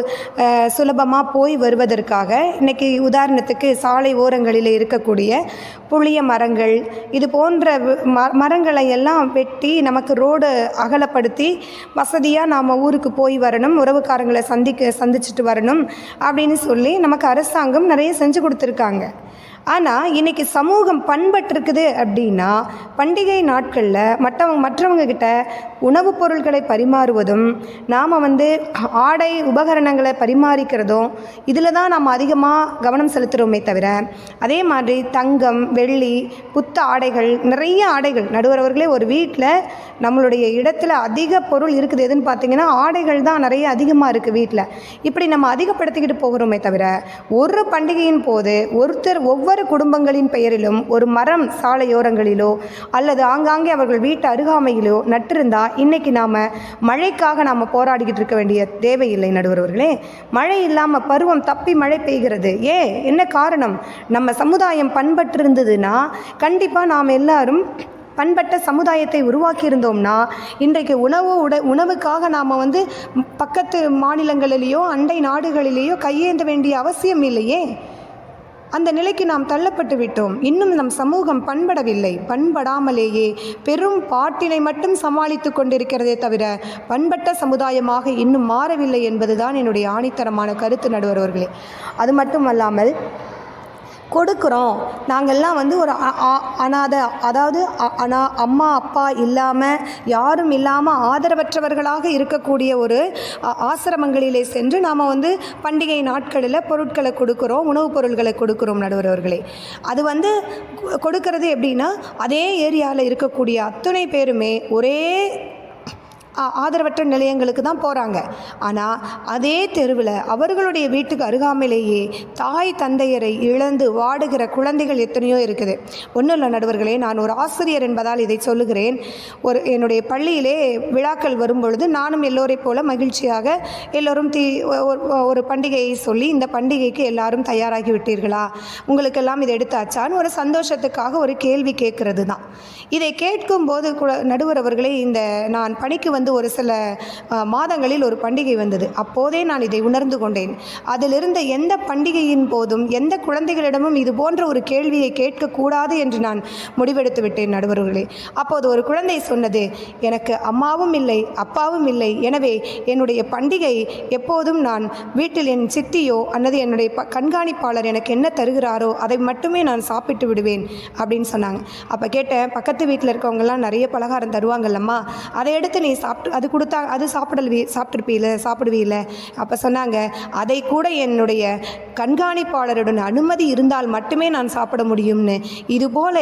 S5: சுலபமாக போய் வருவதற்காக இன்றைக்கி உதாரணத்துக்கு சாலை ஓரங்களில் இருக்கக்கூடிய புளிய மரங்கள் இது போன்ற மரங்களை எல்லாம் வெட்டி நமக்கு ரோடு அகலப்படுத்தி வசதியாக நாம் ஊருக்கு போய் வரணும், உறவுக்காரங்களை சந்திச்சுட்டு வரணும் அப்படின்னு சொல்லி நமக்கு அரசாங்கம் நிறைய செஞ்சு கொடுத்துருக்காங்க. ஆனால் இன்றைக்கி சமூகம் பண்பட்டிருக்குது அப்படின்னா பண்டிகை நாட்களில் மற்றவங்க கிட்ட உணவுப் பொருட்களை பரிமாறுவதும் நாம் ஆடை உபகரணங்களை பரிமாறிக்கிறதும் இதில் தான் நாம் அதிகமாக கவனம் செலுத்துகிறோமே தவிர, அதே மாதிரி தங்கம், வெள்ளி, புத்த ஆடைகள், நிறைய ஆடைகள். நடுவர் அவர்களே, ஒரு வீட்டில் நம்மளுடைய இடத்துல அதிக பொருள் இருக்குது எதுன்னு பார்த்தீங்கன்னா ஆடைகள் தான் நிறைய அதிகமாக இருக்குது வீட்டில். இப்படி நம்ம அதிகப்படுத்திக்கிட்டு போகிறோமே தவிர, ஒரு பண்டிகையின் போது ஒவ்வொரு குடும்பங்களின் பெயரிலும் ஒரு மரம் சாலையோரங்களிலோ அல்லது ஆங்காங்கே அவர்கள் வீட்டு அருகாமையிலோ நட்டிருந்தா இன்னைக்கு மழைக்காக நாம் போராடிக்கிட்டு இருக்க வேண்டிய தேவையில்லை. நடுவர்களே, மழை இல்லாமல் பருவம் தப்பி மழை பெய்கிறது. என்ன காரணம்? நம்ம சமுதாயம் பண்பட்டிருந்ததுன்னா கண்டிப்பாக நாம் எல்லாரும் பண்பட்ட சமுதாயத்தை உருவாக்கியிருந்தோம்னா இன்றைக்கு உணவுக்காக நாம் பக்கத்து மாநிலங்களிலேயோ அண்டை நாடுகளிலேயோ கையேந்த வேண்டிய அவசியம் இல்லையே. அந்த நிலைக்கு நாம் தள்ளப்பட்டு விட்டோம். இன்னும் நம் சமூகம் பண்படவில்லை. பண்படாமலேயே பெரும் பாட்டினை மட்டும் சமாளித்து கொண்டிருக்கிறதே தவிர பண்பட்ட சமுதாயமாக இன்னும் மாறவில்லை என்பதுதான் என்னுடைய ஆணித்தரமான கருத்து நடுவர் அவர்களே. அது மட்டும் அல்லாமல் கொடுக்குறோம் நாங்கள்லாம் ஒரு அனாதை, அதாவது அம்மா அப்பா இல்லாமல் யாரும் இல்லாமல் ஆதரவற்றவர்களாக இருக்கக்கூடிய ஒரு ஆசிரமங்களிலே சென்று நாம் பண்டிகை நாட்களில் பொருட்களை கொடுக்குறோம், உணவுப் பொருட்களை கொடுக்குறோம் நடுவர் அவர்களே. அது கொடுக்கறது எப்படின்னா, அதே ஏரியாவில் இருக்கக்கூடிய அத்தனை பேருமே ஒரே ஆதரவற்ற நிலையங்களுக்கு தான் போகிறாங்க. ஆனால் அதே தெருவில் அவர்களுடைய வீட்டுக்கு அருகாமையிலேயே தாய் தந்தையரை இழந்து வாடுகிற குழந்தைகள் எத்தனையோ இருக்குது. ஒன்றும் இல்லை நடுவர்களே, நான் ஒரு ஆசிரியர் என்பதால் இதை சொல்லுகிறேன். என்னுடைய பள்ளியிலே விழாக்கள் வரும்பொழுது நானும் எல்லோரை போல மகிழ்ச்சியாக எல்லோரும் ஒரு பண்டிகையை சொல்லி, இந்த பண்டிகைக்கு எல்லாரும் தயாராகி விட்டீர்களா, உங்களுக்கெல்லாம் இதை எடுத்தாச்சான்னு ஒரு சந்தோஷத்துக்காக ஒரு கேள்வி கேட்கறது தான். இதை கேட்கும்போது நடுவர் அவர்களே, நான் பணிக்கு ஒரு சில மாதங்களில் ஒரு பண்டிகை வந்தது. அப்போதே நான் இதை உணர்ந்து கொண்டேன். அதிலிருந்து எந்த பண்டிகையின் போதும் எந்த குழந்தைகளிடமும் இது போன்ற ஒரு கேள்வியை கேட்கக்கூடாது என்று நான் முடிவெடுத்து விட்டேன் நடுவர்களே. அப்போது ஒரு குழந்தை சொன்னது, எனக்கு அம்மாவும் இல்லை அப்பாவும் இல்லை, எனவே என்னுடைய பண்டிகை எப்போதும் நான் வீட்டில் என் சித்தியோ அல்லது என்னுடைய கண்காணிப்பாளர் எனக்கு என்ன தருகிறாரோ அதை மட்டுமே நான் சாப்பிட்டு விடுவேன் அப்படின்னு சொன்னாங்க. அப்போ கேட்டேன், பக்கத்து வீட்டில் இருக்கவங்கெல்லாம் நிறைய பலகாரம் தருவாங்கல்லம்மா, அதை எடுத்து நீ அது கொடுத்தா அது சாப்பிடுவீல. அப்போ சொன்னாங்க, அதை கூட என்னுடைய கண்காணிப்பாளருடன் அனுமதி இருந்தால் மட்டுமே நான் சாப்பிட முடியும்னு. இதுபோல்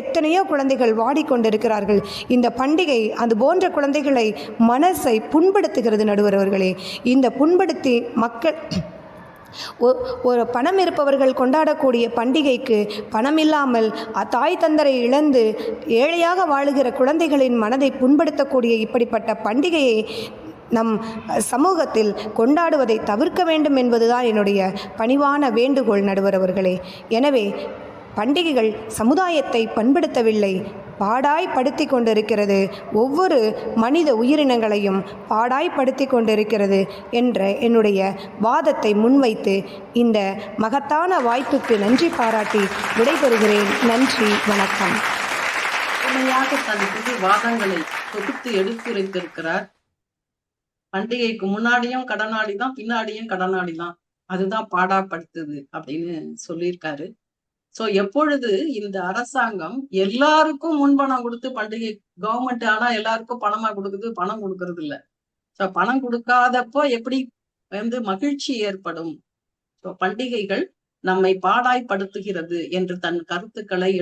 S5: எத்தனையோ குழந்தைகள் வாடிக்கொண்டிருக்கிறார்கள். இந்த பண்டிகை அது போன்ற குழந்தைகளை மனசை புண்படுத்துகிறது நடுவர் அவர்களே. இந்த புண்படுத்தி மக்கள் ஒரு பணம் இருப்பவர்கள் கொண்டாடக்கூடிய பண்டிகைக்கு பணம் இல்லாமல் தாய் தந்தரை இழந்து ஏழையாக வாழுகிற குழந்தைகளின் மனதை புண்படுத்தக்கூடிய இப்படிப்பட்ட பண்டிகையை நம் சமூகத்தில் கொண்டாடுவதை தவிர்க்க வேண்டும் என்பதுதான் என்னுடைய பணிவான வேண்டுகோள் நடுவர் அவர்களே. எனவே பண்டிகைகள் சமுதாயத்தை பண்படுத்தவில்லை, பாடாய்படுத்தி கொண்டிருக்கிறது. ஒவ்வொரு மனித உயிரினங்களையும் பாடாய்படுத்தி கொண்டிருக்கிறது என்ற என்னுடைய வாதத்தை முன்வைத்து இந்த மகத்தான வாய்ப்புக்கு நன்றி பாராட்டி விடைபெறுகிறேன். நன்றி, வணக்கம்.
S9: உண்மையாக தன் புது வாதங்களை தொகுத்து எடுத்துரைத்திருக்கிறார். பண்டிகைக்கு முன்னாடியும் கடனாளி தான், பின்னாடியும் கடனாளி தான், அதுதான் பாடாப்படுத்துது அப்படின்னு சொல்லியிருக்காரு. சோ எப்பொழுது இந்த அரசாங்கம் எல்லாருக்கும் முன்பணம் கொடுத்து பண்டிகை கவர்மெண்ட் ஆனா எல்லாருக்கும் பணமா கொடுக்குது, பணம் கொடுக்கறது இல்ல. சோ பணம் கொடுக்காதப்போ எப்படி மகிழ்ச்சி ஏற்படும்? சோ பண்டிகைகள் நம்மை பாடாய்படுத்துகிறது என்று தன் கருத்துக்களை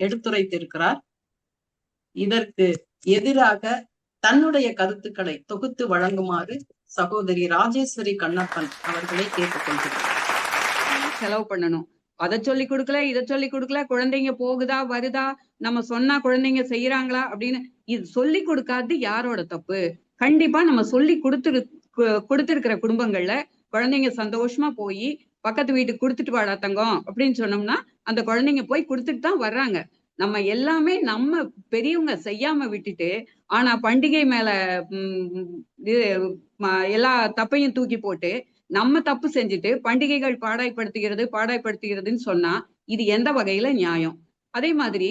S9: எடுத்துரைத்திருக்கிறார். இதற்கு எதிராக தன்னுடைய கருத்துக்களை தொகுத்து வழங்குமாறு சகோதரி ராஜேஸ்வரி கண்ணப்பன் அவர்களை கேட்டுக்கொள்கிறார்.
S4: செலவு பண்ணணும், அதை சொல்லி கொடுக்கல, இதை சொல்லி கொடுக்கல, குழந்தைங்க போகுதா வருதா, நம்ம சொன்னா குழந்தைங்க செய்யறாங்களா அப்படின்னு இது சொல்லி கொடுக்காது யாரோட தப்பு? கண்டிப்பா நம்ம சொல்லி கொடுத்திருக்கிற குடும்பங்கள்ல குழந்தைங்க சந்தோஷமா போய் பக்கத்து வீட்டுக்கு கொடுத்துட்டு வாடா தங்கம் அப்படின்னு சொன்னோம்னா அந்த குழந்தைங்க போய் கொடுத்துட்டு தான் வர்றாங்க. நம்ம எல்லாமே நம்ம பெரியவங்க செய்யாம விட்டுட்டு, ஆனா பண்டிகை மேல எல்லா தப்பையும் தூக்கி போட்டு நம்ம தப்பு செஞ்சுட்டு பண்டிகைகள் பாடாய்படுத்துகிறதுன்னு சொன்னா இது எந்த வகையில நியாயம்? அதே மாதிரி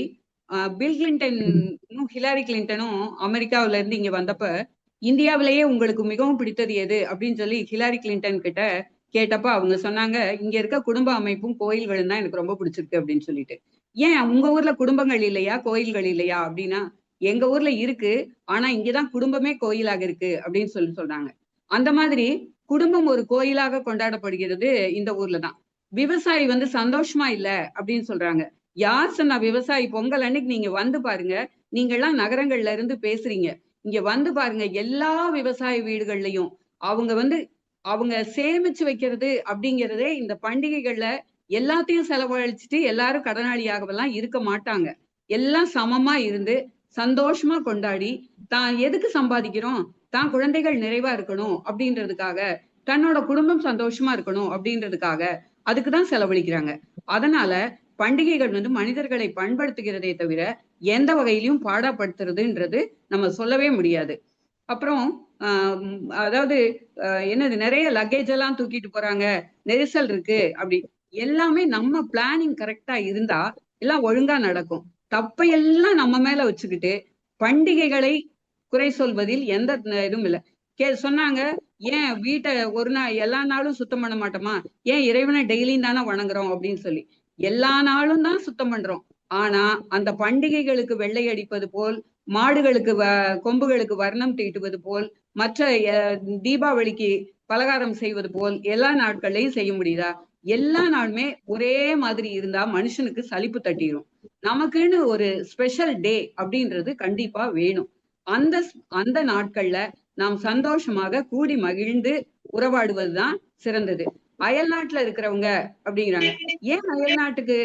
S4: பில் கிளின்டனும் ஹிலாரி கிளின்டனும் அமெரிக்காவில இருந்து இங்க வந்தப்ப இந்தியாவிலேயே உங்களுக்கு மிகவும் பிடித்தது எது அப்படின்னு சொல்லி ஹிலாரி கிளின்டன் கிட்ட கேட்டப்ப அவங்க சொன்னாங்க, இங்க இருக்க குடும்ப அமைப்பும் கோயில்களும் தான் எனக்கு ரொம்ப பிடிச்சிருக்கு அப்படின்னு சொல்லிட்டு. ஏன் உங்க ஊர்ல குடும்பங்கள் இல்லையா, கோயில்கள் இல்லையா அப்படின்னா, எங்க ஊர்ல இருக்கு, ஆனா இங்கதான் குடும்பமே கோயிலாக இருக்கு அப்படின்னு சொல்றாங்க. அந்த மாதிரி குடும்பம் ஒரு கோயிலாக கொண்டாடப்படுகிறது இந்த ஊர்ல தான். விவசாயி சந்தோஷமா இல்ல அப்படின்னு சொல்றாங்க. யார் சொன்னா? விவசாயி பொங்கல் அன்னைக்கு நீங்க வந்து பாருங்க, நீங்க எல்லாம் நகரங்கள்ல இருந்து பேசுறீங்க, இங்க வந்து பாருங்க, எல்லா விவசாய வீடுகள்லயும் அவங்க சேமிச்சு வைக்கிறது அப்படிங்கிறதே இந்த பண்டிகைகள்ல எல்லாத்தையும் செலவழிச்சுட்டு எல்லாரும் கடனாளியாகவெல்லாம் இருக்க மாட்டாங்க. எல்லாம் சமமா இருந்து சந்தோஷமா கொண்டாடி, தான் எதுக்கு சம்பாதிக்கிறோம்? தான் குழந்தைகள் நிறைவா இருக்கணும் அப்படின்றதுக்காக, தன்னோட குடும்பம் சந்தோஷமா இருக்கணும் அப்படின்றதுக்காக அதுக்குதான் செலவழிக்கிறாங்க. அதனால பண்டிகைகள் மனிதர்களை பண்படுத்துகிறதே தவிர எந்த வகையிலையும் பாடப்படுத்துறதுன்றது நம்ம சொல்லவே முடியாது. அப்புறம் அதாவது என்னது, நிறைய லக்கேஜ் எல்லாம் தூக்கிட்டு போறாங்க, நெரிசல் இருக்கு அப்படி, எல்லாமே நம்ம பிளானிங் கரெக்டா இருந்தா எல்லாம் ஒழுங்கா நடக்கும். தப்பையெல்லாம் நம்ம மேல வச்சுக்கிட்டு பண்டிகைகளை குறை சொல்வதில் எந்த இதுவும் இல்லை. சொன்னாங்க, ஏன் வீட்டை ஒரு நாள் எல்லா நாளும் சுத்தம் பண்ண மாட்டோமா, ஏன் இறைவனை டெய்லியும் தானே வணங்குறோம் அப்படின்னு சொல்லி. எல்லா நாளும் தான் சுத்தம் பண்றோம், ஆனா அந்த பண்டிகைகளுக்கு வெள்ளை அடிப்பது போல், மாடுகளுக்கு கொம்புகளுக்கு வர்ணம் தீட்டுவது போல், மற்ற தீபாவளிக்கு பலகாரம் செய்வது போல் எல்லா நாட்கள்லையும் செய்ய முடியுதா? எல்லா நாளுமே ஒரே மாதிரி இருந்தா மனுஷனுக்கு சலிப்பு தட்டிடும். நமக்குன்னு ஒரு ஸ்பெஷல் டே அப்படின்றது கண்டிப்பா வேணும். அந்த நாட்கள்ல நாம் சந்தோஷமாக கூடி மகிழ்ந்து உறவாடுவதுதான் சிறந்தது. அயல் நாட்டுல இருக்கிறவங்க அப்படிங்கிறாங்க, ஏன் அயல் நாட்டுக்கு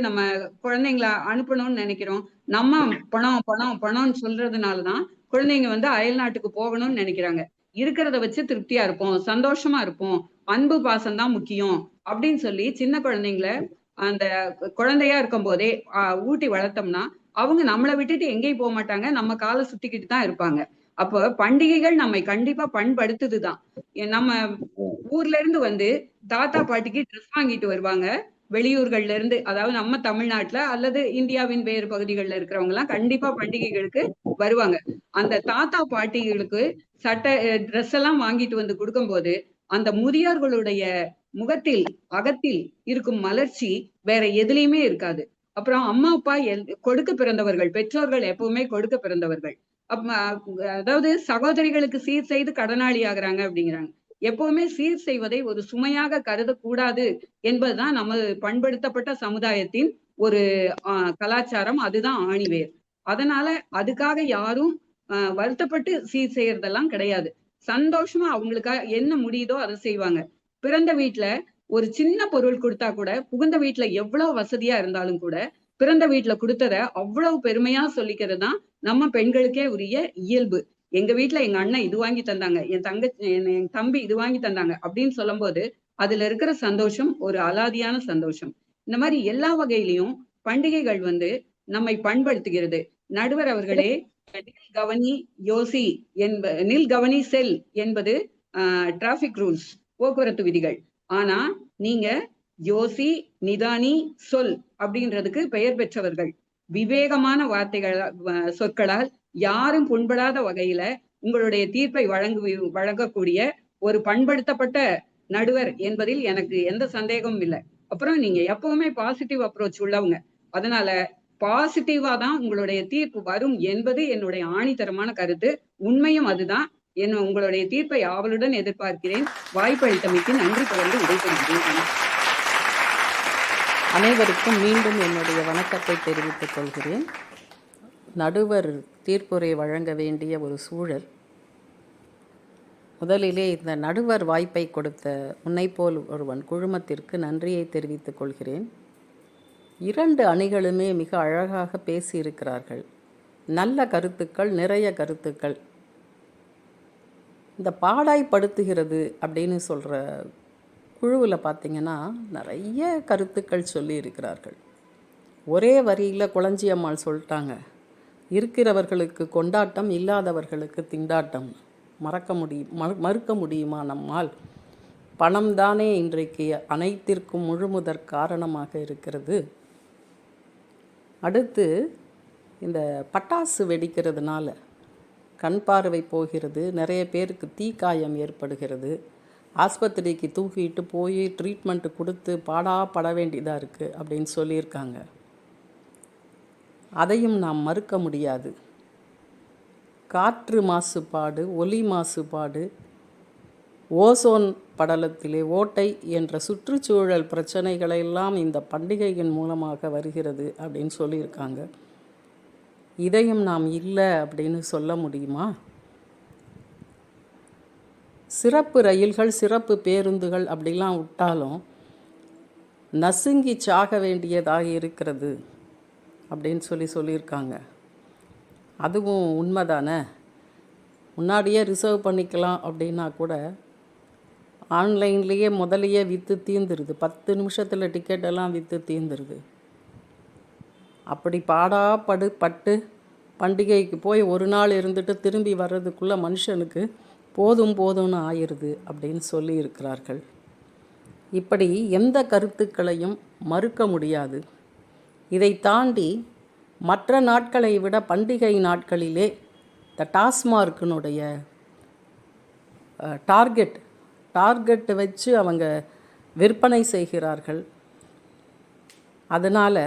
S4: நம்ம குழந்தைங்களை அனுப்பணும்னு நினைக்கிறோம்? நம்ம பணம் பணம் பணம்னு சொல்றதுனாலதான் குழந்தைங்க அயல் நாட்டுக்கு போகணும்னு நினைக்கிறாங்க. இருக்கிறத வச்சு திருப்தியா இருப்போம், சந்தோஷமா இருப்போம், அன்பு பாசம் தான் முக்கியம் அப்படின்னு சொல்லி சின்ன குழந்தைங்களை அந்த குழந்தையா இருக்கும் போதே ஊட்டி வளர்த்தோம்னா அவங்க நம்மளை விட்டுட்டு எங்கேயும் போக மாட்டாங்க, நம்ம காலை சுத்திக்கிட்டு தான் இருப்பாங்க. அப்ப பண்டிகைகள் நம்மை கண்டிப்பா பண்படுத்துதுதான். நம்ம ஊர்ல இருந்து தாத்தா பாட்டிக்கு ட்ரெஸ் வாங்கிட்டு வருவாங்க வெளியூர்கள்ல இருந்து, அதாவது நம்ம தமிழ்நாட்டுல அல்லது இந்தியாவின் வேறு பகுதிகளில் இருக்கிறவங்க எல்லாம் கண்டிப்பா பண்டிகைகளுக்கு வருவாங்க. அந்த தாத்தா பாட்டிகளுக்கு சட்டை ட்ரெஸ் எல்லாம் வாங்கிட்டு கொடுக்கும் போது அந்த முதியோர்களுடைய முகத்தில் அகத்தில் இருக்கும் மலர்ச்சி வேற எதுலையுமே இருக்காது. அப்புறம் அம்மா அப்பா கொடுக்க பிறந்தவர்கள், பெற்றோர்கள் எப்பவுமே கொடுக்க பிறந்தவர்கள். அதாவது சகோதரிகளுக்கு சீர் செய்து கடனாளி ஆகுறாங்க அப்படிங்கிறாங்க. எப்பவுமே சீர் செய்வதை ஒரு சுமையாக கருதக்கூடாது என்பதுதான் நமது பண்படுத்தப்பட்ட சமுதாயத்தின் ஒரு கலாச்சாரம். அதுதான் ஆணிவேர். அதனால அதுக்காக யாரும் வருத்தப்பட்டு சீர் செய்யறதெல்லாம் கிடையாது. சந்தோஷமா அவங்களுக்காக என்ன முடியுதோ அதை செய்வாங்க. பிறந்த வீட்டுல ஒரு சின்ன பொருள் கொடுத்தா கூட, புகுந்த வீட்டுல எவ்வளவு வசதியா இருந்தாலும் கூட பிறந்த வீட்டுல கொடுத்தத அவ்வளவு பெருமையா சொல்லிக்கிறது தான் நம்ம பெண்களுக்கே உரிய இயல்பு. எங்க வீட்டுல எங்க அண்ணன் இது வாங்கி தந்தாங்க, என் தம்பி இது வாங்கி தந்தாங்க அப்படின்னு சொல்லும் போது அதுல இருக்கிற சந்தோஷம் ஒரு அலாதியான சந்தோஷம். இந்த மாதிரி எல்லா வகையிலையும் பண்டிகைகள் நம்மை பண்படுத்துகிறது. நடுவர் அவர்களே, நில் கவனி யோசி நில் கவனி செல் என்பது டிராபிக் ரூல்ஸ், போக்குவரத்து விதிகள். ஆனா நீங்க யோசி நிதானி சொல் அப்படின்றதுக்கு பெயர் பெற்றவர்கள். விவேகமான சொற்களால் யாரும் புண்படாத வகையில உங்களுடைய தீர்ப்பை வழங்கக்கூடிய ஒரு பண்படுத்தப்பட்ட நடுவர் என்பதில் எனக்கு எந்த சந்தேகமும் இல்லை. அப்புறம் நீங்க எப்பவுமே பாசிட்டிவ் அப்ரோச் உள்ளவங்க. அதனால பாசிட்டிவா தான் உங்களுடைய தீர்ப்பு வரும் என்பது என்னுடைய ஆணித்தரமான கருத்து. உண்மையும் அதுதான். உங்களுடைய தீர்ப்பை ஆவலுடன் எதிர்பார்க்கிறேன். வாய்ப்பளித்தமைக்கு நன்றி கலந்து விடைபெறுகிறேன்.
S3: அனைவருக்கும் மீண்டும் என்னுடைய வணக்கத்தை தெரிவித்துக் கொள்கிறேன். நடுவர் தீர்ப்புரை வழங்க வேண்டிய ஒரு சூழல். முதலிலே இந்த நடுவர் வாய்ப்பை கொடுத்த உன்னைப்போல் ஒருவன் குழுமத்திற்கு நன்றியை தெரிவித்துக் கொள்கிறேன். 2 அணிகளுமே மிக அழகாக பேசியிருக்கிறார்கள். நல்ல கருத்துக்கள், நிறைய கருத்துக்கள். இந்த பாடாய்படுத்துகிறது அப்படின்னு சொல்கிற குழுவில் பார்த்திங்கன்னா நிறைய கருத்துக்கள் சொல்லியிருக்கிறார்கள். ஒரே வரியில் குளஞ்சியம்மாள் சொல்லிட்டாங்க, இருக்கிறவர்களுக்கு கொண்டாட்டம், இல்லாதவர்களுக்கு திண்டாட்டம். மறுக்க முடியுமா நம்மால்? பணம் தானே இன்றைக்கு அனைத்திற்கும் முழுமுதற் காரணமாக இருக்கிறது. அடுத்து இந்த பட்டாசு வெடிக்கிறதுனால கண் பார்வை போகிறது, நிறைய பேருக்கு தீக்காயம் ஏற்படுகிறது, ஆஸ்பத்திரிக்கு தூக்கிட்டு போய் ட்ரீட்மெண்ட்டு கொடுத்து பட வேண்டியதாக இருக்குது அப்படின்னு சொல்லியிருக்காங்க. அதையும் நாம் மறுக்க முடியாது. காற்று மாசுபாடு, ஒலி மாசுபாடு, ஓசோன் படலத்திலே ஓட்டை என்ற சுற்றுச்சூழல் பிரச்சனைகளெல்லாம் இந்த பண்டிகையின் மூலமாக வருகிறது அப்படின்னு சொல்லியிருக்காங்க. இதையும் நாம் இல்லை அப்படின்னு சொல்ல முடியுமா? சிறப்பு ரயில்கள், சிறப்பு பேருந்துகள் அப்படிலாம் விட்டாலும் நசுங்கி சாக வேண்டியதாக இருக்கிறது அப்படின்னு சொல்லியிருக்காங்க. அதுவும் உண்மைதானே? முன்னாடியே ரிசர்வ் பண்ணிக்கலாம் அப்படின்னா கூட ஆன்லைன்லேயே முதலையே விற்று தீர்ந்துருது. 10 நிமிஷத்தில் டிக்கெட்டெல்லாம் விற்று தீர்ந்துருது. அப்படி பட்டு பண்டிகைக்கு போய் ஒரு நாள் இருந்துட்டு திரும்பி வர்றதுக்குள்ளே மனுஷனுக்கு போதும்னு ஆயிடுது அப்படின்னு சொல்லியிருக்கிறார்கள். இப்படி எந்த கருத்துக்களையும் மறுக்க முடியாது. இதை தாண்டி மற்ற நாட்களை விட பண்டிகை நாட்களிலே இந்த டாஸ்மார்க்கினுடைய டார்கெட் வச்சு அவங்க விற்பனை செய்கிறார்கள். அதனால்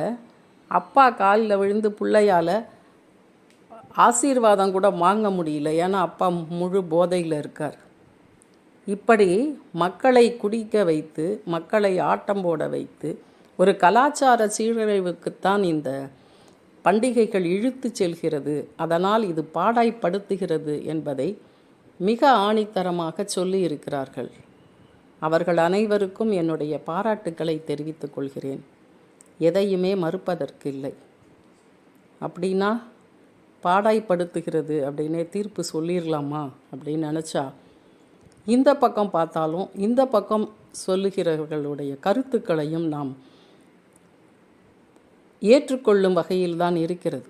S3: அப்பா காலில் விழுந்து பிள்ளையால் ஆசீர்வாதம் கூட வாங்க முடியல, ஏன்னா அப்பா முழு போதையில் இருக்கார். இப்படி மக்களை குடிக்க வைத்து, மக்களை ஆட்டம் போட வைத்து, ஒரு கலாச்சார சீரழிவுக்குத்தான் இந்த பண்டிகைகள் இழுத்து செல்கிறது. அதனால் இது பாடாய்படுத்துகிறது என்பதை மிக ஆணித்தரமாக சொல்லியிருக்கிறார்கள். அவர்கள் அனைவருக்கும் என்னுடைய பாராட்டுக்களை தெரிவித்துக் கொள்கிறேன். எதையுமே மறுப்பதற்கு இல்லை. அப்படின்னா பாடாய்படுத்துகிறது அப்படின்னே தீர்ப்பு சொல்லிடலாமா அப்படின்னு நினச்சா, இந்த பக்கம் பார்த்தாலும் இந்த பக்கம் சொல்லுகிறவர்களுடைய கருத்துக்களையும் நாம் ஏற்றுக்கொள்ளும் வகையில் தான் இருக்கிறது.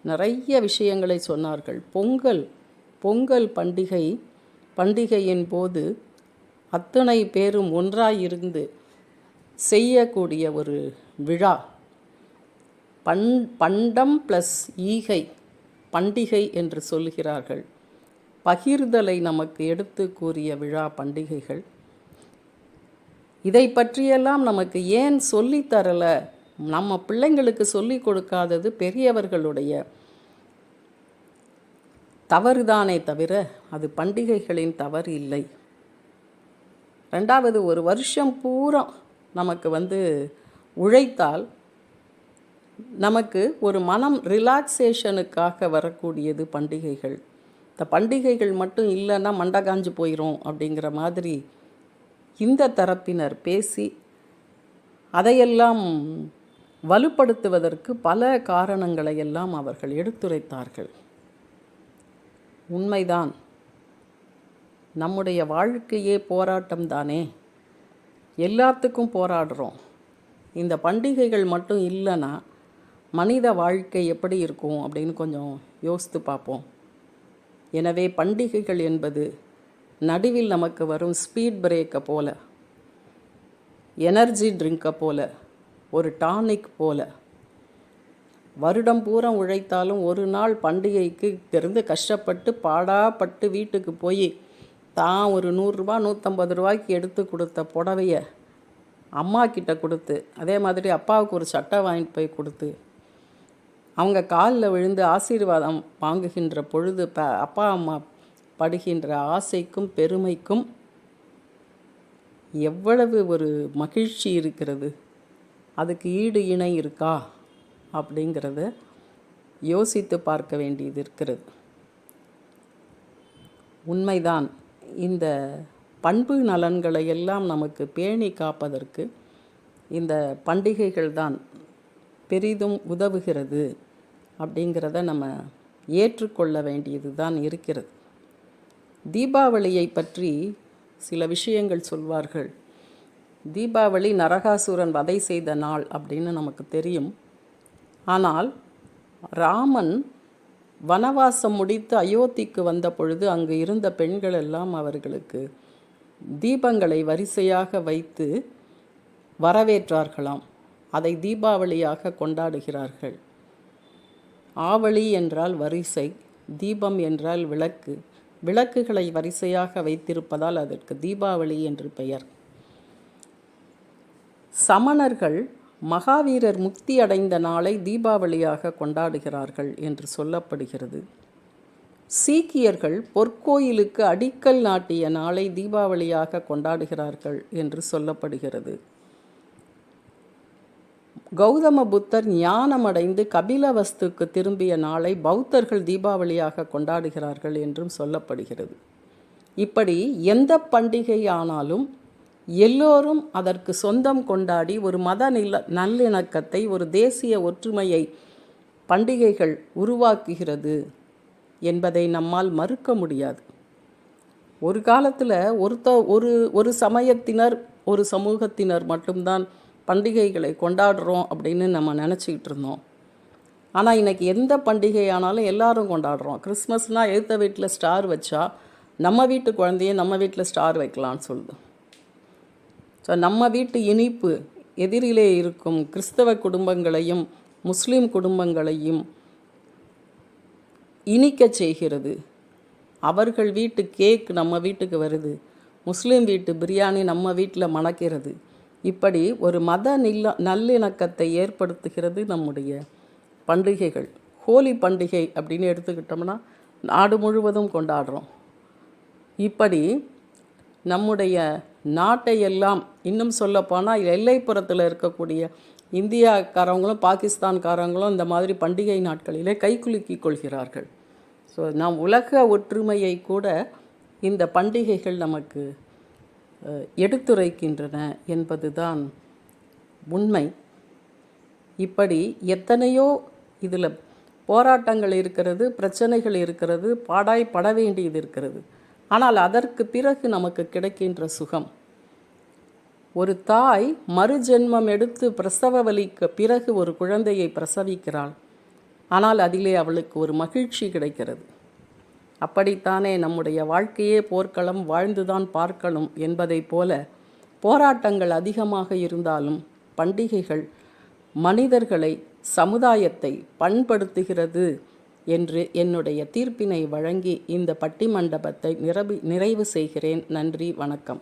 S3: நிறைய விஷயங்களை சொன்னார்கள். பொங்கல் பண்டிகையின் போது அத்தனை பேரும் ஒன்றாயிருந்து செய்யக்கூடிய ஒரு விழா. பண்டம் ப்ளஸ் ஈகை பண்டிகை என்று சொல்லுகிறார்கள். பகிர்தலை நமக்கு எடுத்து கூறிய விழா பண்டிகைகள். இதை பற்றியெல்லாம் நமக்கு ஏன் சொல்லித்தரலை? நம்ம பிள்ளைங்களுக்கு சொல்லி கொடுக்காதது பெரியவர்களுடைய தவறுதானே தவிர அது பண்டிகைகளின் தவறு இல்லை. ரெண்டாவது, ஒரு வருஷம் பூரா நமக்கு உழைத்தால் நமக்கு ஒரு மனம் ரிலாக்ஸேஷனுக்காக வரக்கூடியது பண்டிகைகள். இந்த பண்டிகைகள் மட்டும் இல்லைன்னா மண்டை காஞ்சு போயிடும் அப்படிங்கிற மாதிரி இந்த தரப்பினர் பேசி அதையெல்லாம் வலுப்படுத்துவதற்கு பல காரணங்களை எல்லாம் அவர்கள் எடுத்துரைத்தார்கள். உண்மைதான், நம்முடைய வாழ்க்கையே போராட்டம் தானே, எல்லாத்துக்கும் போராடுறோம். இந்த பண்டிகைகள் மட்டும் இல்லைன்னா மனித வாழ்க்கை எப்படி இருக்கும் அப்படின்னு கொஞ்சம் யோசித்து பார்ப்போம். எனவே பண்டிகைகள் என்பது நடுவில் நமக்கு வரும் ஸ்பீட் பிரேக்கை போல, எனர்ஜி ட்ரிங்கை போல, ஒரு டானிக் போல. வருடம் பூரா உழைத்தாலும் ஒரு நாள் பண்டிகைக்கு இருந்து கஷ்டப்பட்டு பாடாப்பட்டு வீட்டுக்கு போய் தான் ஒரு 100 ரூபா 150 ரூபாய்க்கு எடுத்து கொடுத்த புடவைய அம்மா கிட்ட கொடுத்து, அதே மாதிரி அப்பாவுக்கு ஒரு சட்டை வாங்கிட்டு போய் கொடுத்து அவங்க காலில் விழுந்து ஆசீர்வாதம் வாங்குகின்ற பொழுது அப்பா அம்மா படுகின்ற ஆசைக்கும் பெருமைக்கும் எவ்வளவு ஒரு மகிழ்ச்சி இருக்கிறது, அதுக்கு ஈடு இணை இருக்கா அப்படிங்கிறத யோசித்து பார்க்க வேண்டியது இருக்கிறது. உண்மைதான், இந்த பண்பு நலன்களை எல்லாம் நமக்கு பேணி காப்பதற்கு இந்த பண்டிகைகள் தான் பெரிதும் உதவுகிறது அப்படிங்கிறத நம்ம ஏற்றுக்கொள்ள வேண்டியது தான் இருக்கிறது. தீபாவளியை பற்றி சில விஷயங்கள் சொல்வார்கள். தீபாவளி நரகாசுரன் வதை செய்த நாள் அப்படின்னு நமக்கு தெரியும். ஆனால் ராமன் வனவாசம் முடித்து அயோத்திக்கு வந்த பொழுது அங்கு இருந்த பெண்கள் எல்லாம் அவர்களுக்கு தீபங்களை வரிசையாக வைத்து வரவேற்றார்களாம். அதை தீபாவளியாக கொண்டாடுகிறார்கள். ஆவளி என்றால் வரிசை, தீபம் என்றால் விளக்கு. விளக்குகளை வரிசையாக வைத்திருப்பதால் அதற்கு தீபாவளி என்று பெயர். சமணர்கள் மகாவீரர் முக்தி அடைந்த நாளை தீபாவளியாக கொண்டாடுகிறார்கள் என்று சொல்லப்படுகிறது. சீக்கியர்கள் பொற்கோயிலுக்கு அடிக்கல் நாட்டிய நாளை தீபாவளியாக கொண்டாடுகிறார்கள் என்று சொல்லப்படுகிறது. கௌதம புத்தர் ஞானமடைந்து கபிலவஸ்துக்கு திரும்பிய நாளை பௌத்தர்கள் தீபாவளியாக கொண்டாடுகிறார்கள் என்றும் சொல்லப்படுகிறது. இப்படி எந்த பண்டிகை ஆனாலும் எல்லோரும் அதற்கு சொந்தம் கொண்டாடி ஒரு மத நல்லிணக்கத்தை, ஒரு தேசிய ஒற்றுமையை பண்டிகைகள் உருவாக்குகிறது என்பதை நம்மால் மறுக்க முடியாது. ஒரு காலத்தில் ஒரு சமயத்தினர், ஒரு சமூகத்தினர் மட்டும்தான் பண்டிகைகளை கொண்டாடுறோம் அப்படின்னு நம்ம நினச்சிக்கிட்டு இருந்தோம். ஆனால் இன்றைக்கி எந்த பண்டிகை ஆனாலும் எல்லாரும் கொண்டாடுறோம். கிறிஸ்மஸ்னால் எழுத்த வீட்டில் ஸ்டார் வச்சா நம்ம வீட்டு குழந்தைய நம்ம வீட்டில் ஸ்டார் வைக்கலான்னு சொல்லுது. ஸோ நம்ம வீட்டு இனிப்பு எதிரிலே இருக்கும் கிறிஸ்தவ குடும்பங்களையும் முஸ்லீம் குடும்பங்களையும் இனிக்க செய்கிறது. அவர்கள் வீட்டு கேக் நம்ம வீட்டுக்கு வருது, முஸ்லீம் வீட்டு பிரியாணி நம்ம வீட்டில் மணக்கிறது. இப்படி ஒரு மத நல்லிணக்கத்தை ஏற்படுத்துகிறது நம்முடைய பண்டிகைகள். ஹோலி பண்டிகை அப்படின்னு எடுத்துக்கிட்டோம்னா நாடு முழுவதும் கொண்டாடுறோம். இப்படி நம்முடைய நாட்டை எல்லாம், இன்னும் சொல்லப்போனால் எல்லைப்புறத்தில் இருக்கக்கூடிய இந்தியாக்காரவங்களும் பாகிஸ்தான்காரங்களும் இந்த மாதிரி பண்டிகை நாட்களிலே கைக்குலுக்கி கொள்கிறார்கள். ஸோ நாம் உலக ஒற்றுமையை கூட இந்த பண்டிகைகள் நமக்கு எடுத்துரைக்கின்றன என்பதுதான் உண்மை. இப்படி எத்தனையோ இதில் போராட்டங்கள் இருக்கிறது, பிரச்சனைகள் இருக்கிறது, பாடாய்பட வேண்டியது இருக்கிறது. ஆனால் அதற்கு பிறகு நமக்கு கிடைக்கின்ற சுகம், ஒரு தாய் மறுஜென்மம் எடுத்து பிரசவ வலிக்கு பிறகு ஒரு குழந்தையை பிரசவிக்கிறாள். ஆனால் அதிலே அவளுக்கு ஒரு மகிழ்ச்சி கிடைக்கிறது. அப்படித்தானே நம்முடைய வாழ்க்கையே போர்க்களம், வாழ்ந்துதான் பார்க்கணும் என்பதைப் போல போராட்டங்கள் அதிகமாக இருந்தாலும் பண்டிகைகள் மனிதர்களை, சமுதாயத்தை பண்படுத்துகிறது என்று என்னுடைய தீர்ப்பினை வழங்கி இந்த பட்டிமண்டபத்தை நிறைவு செய்கிறேன். நன்றி, வணக்கம்.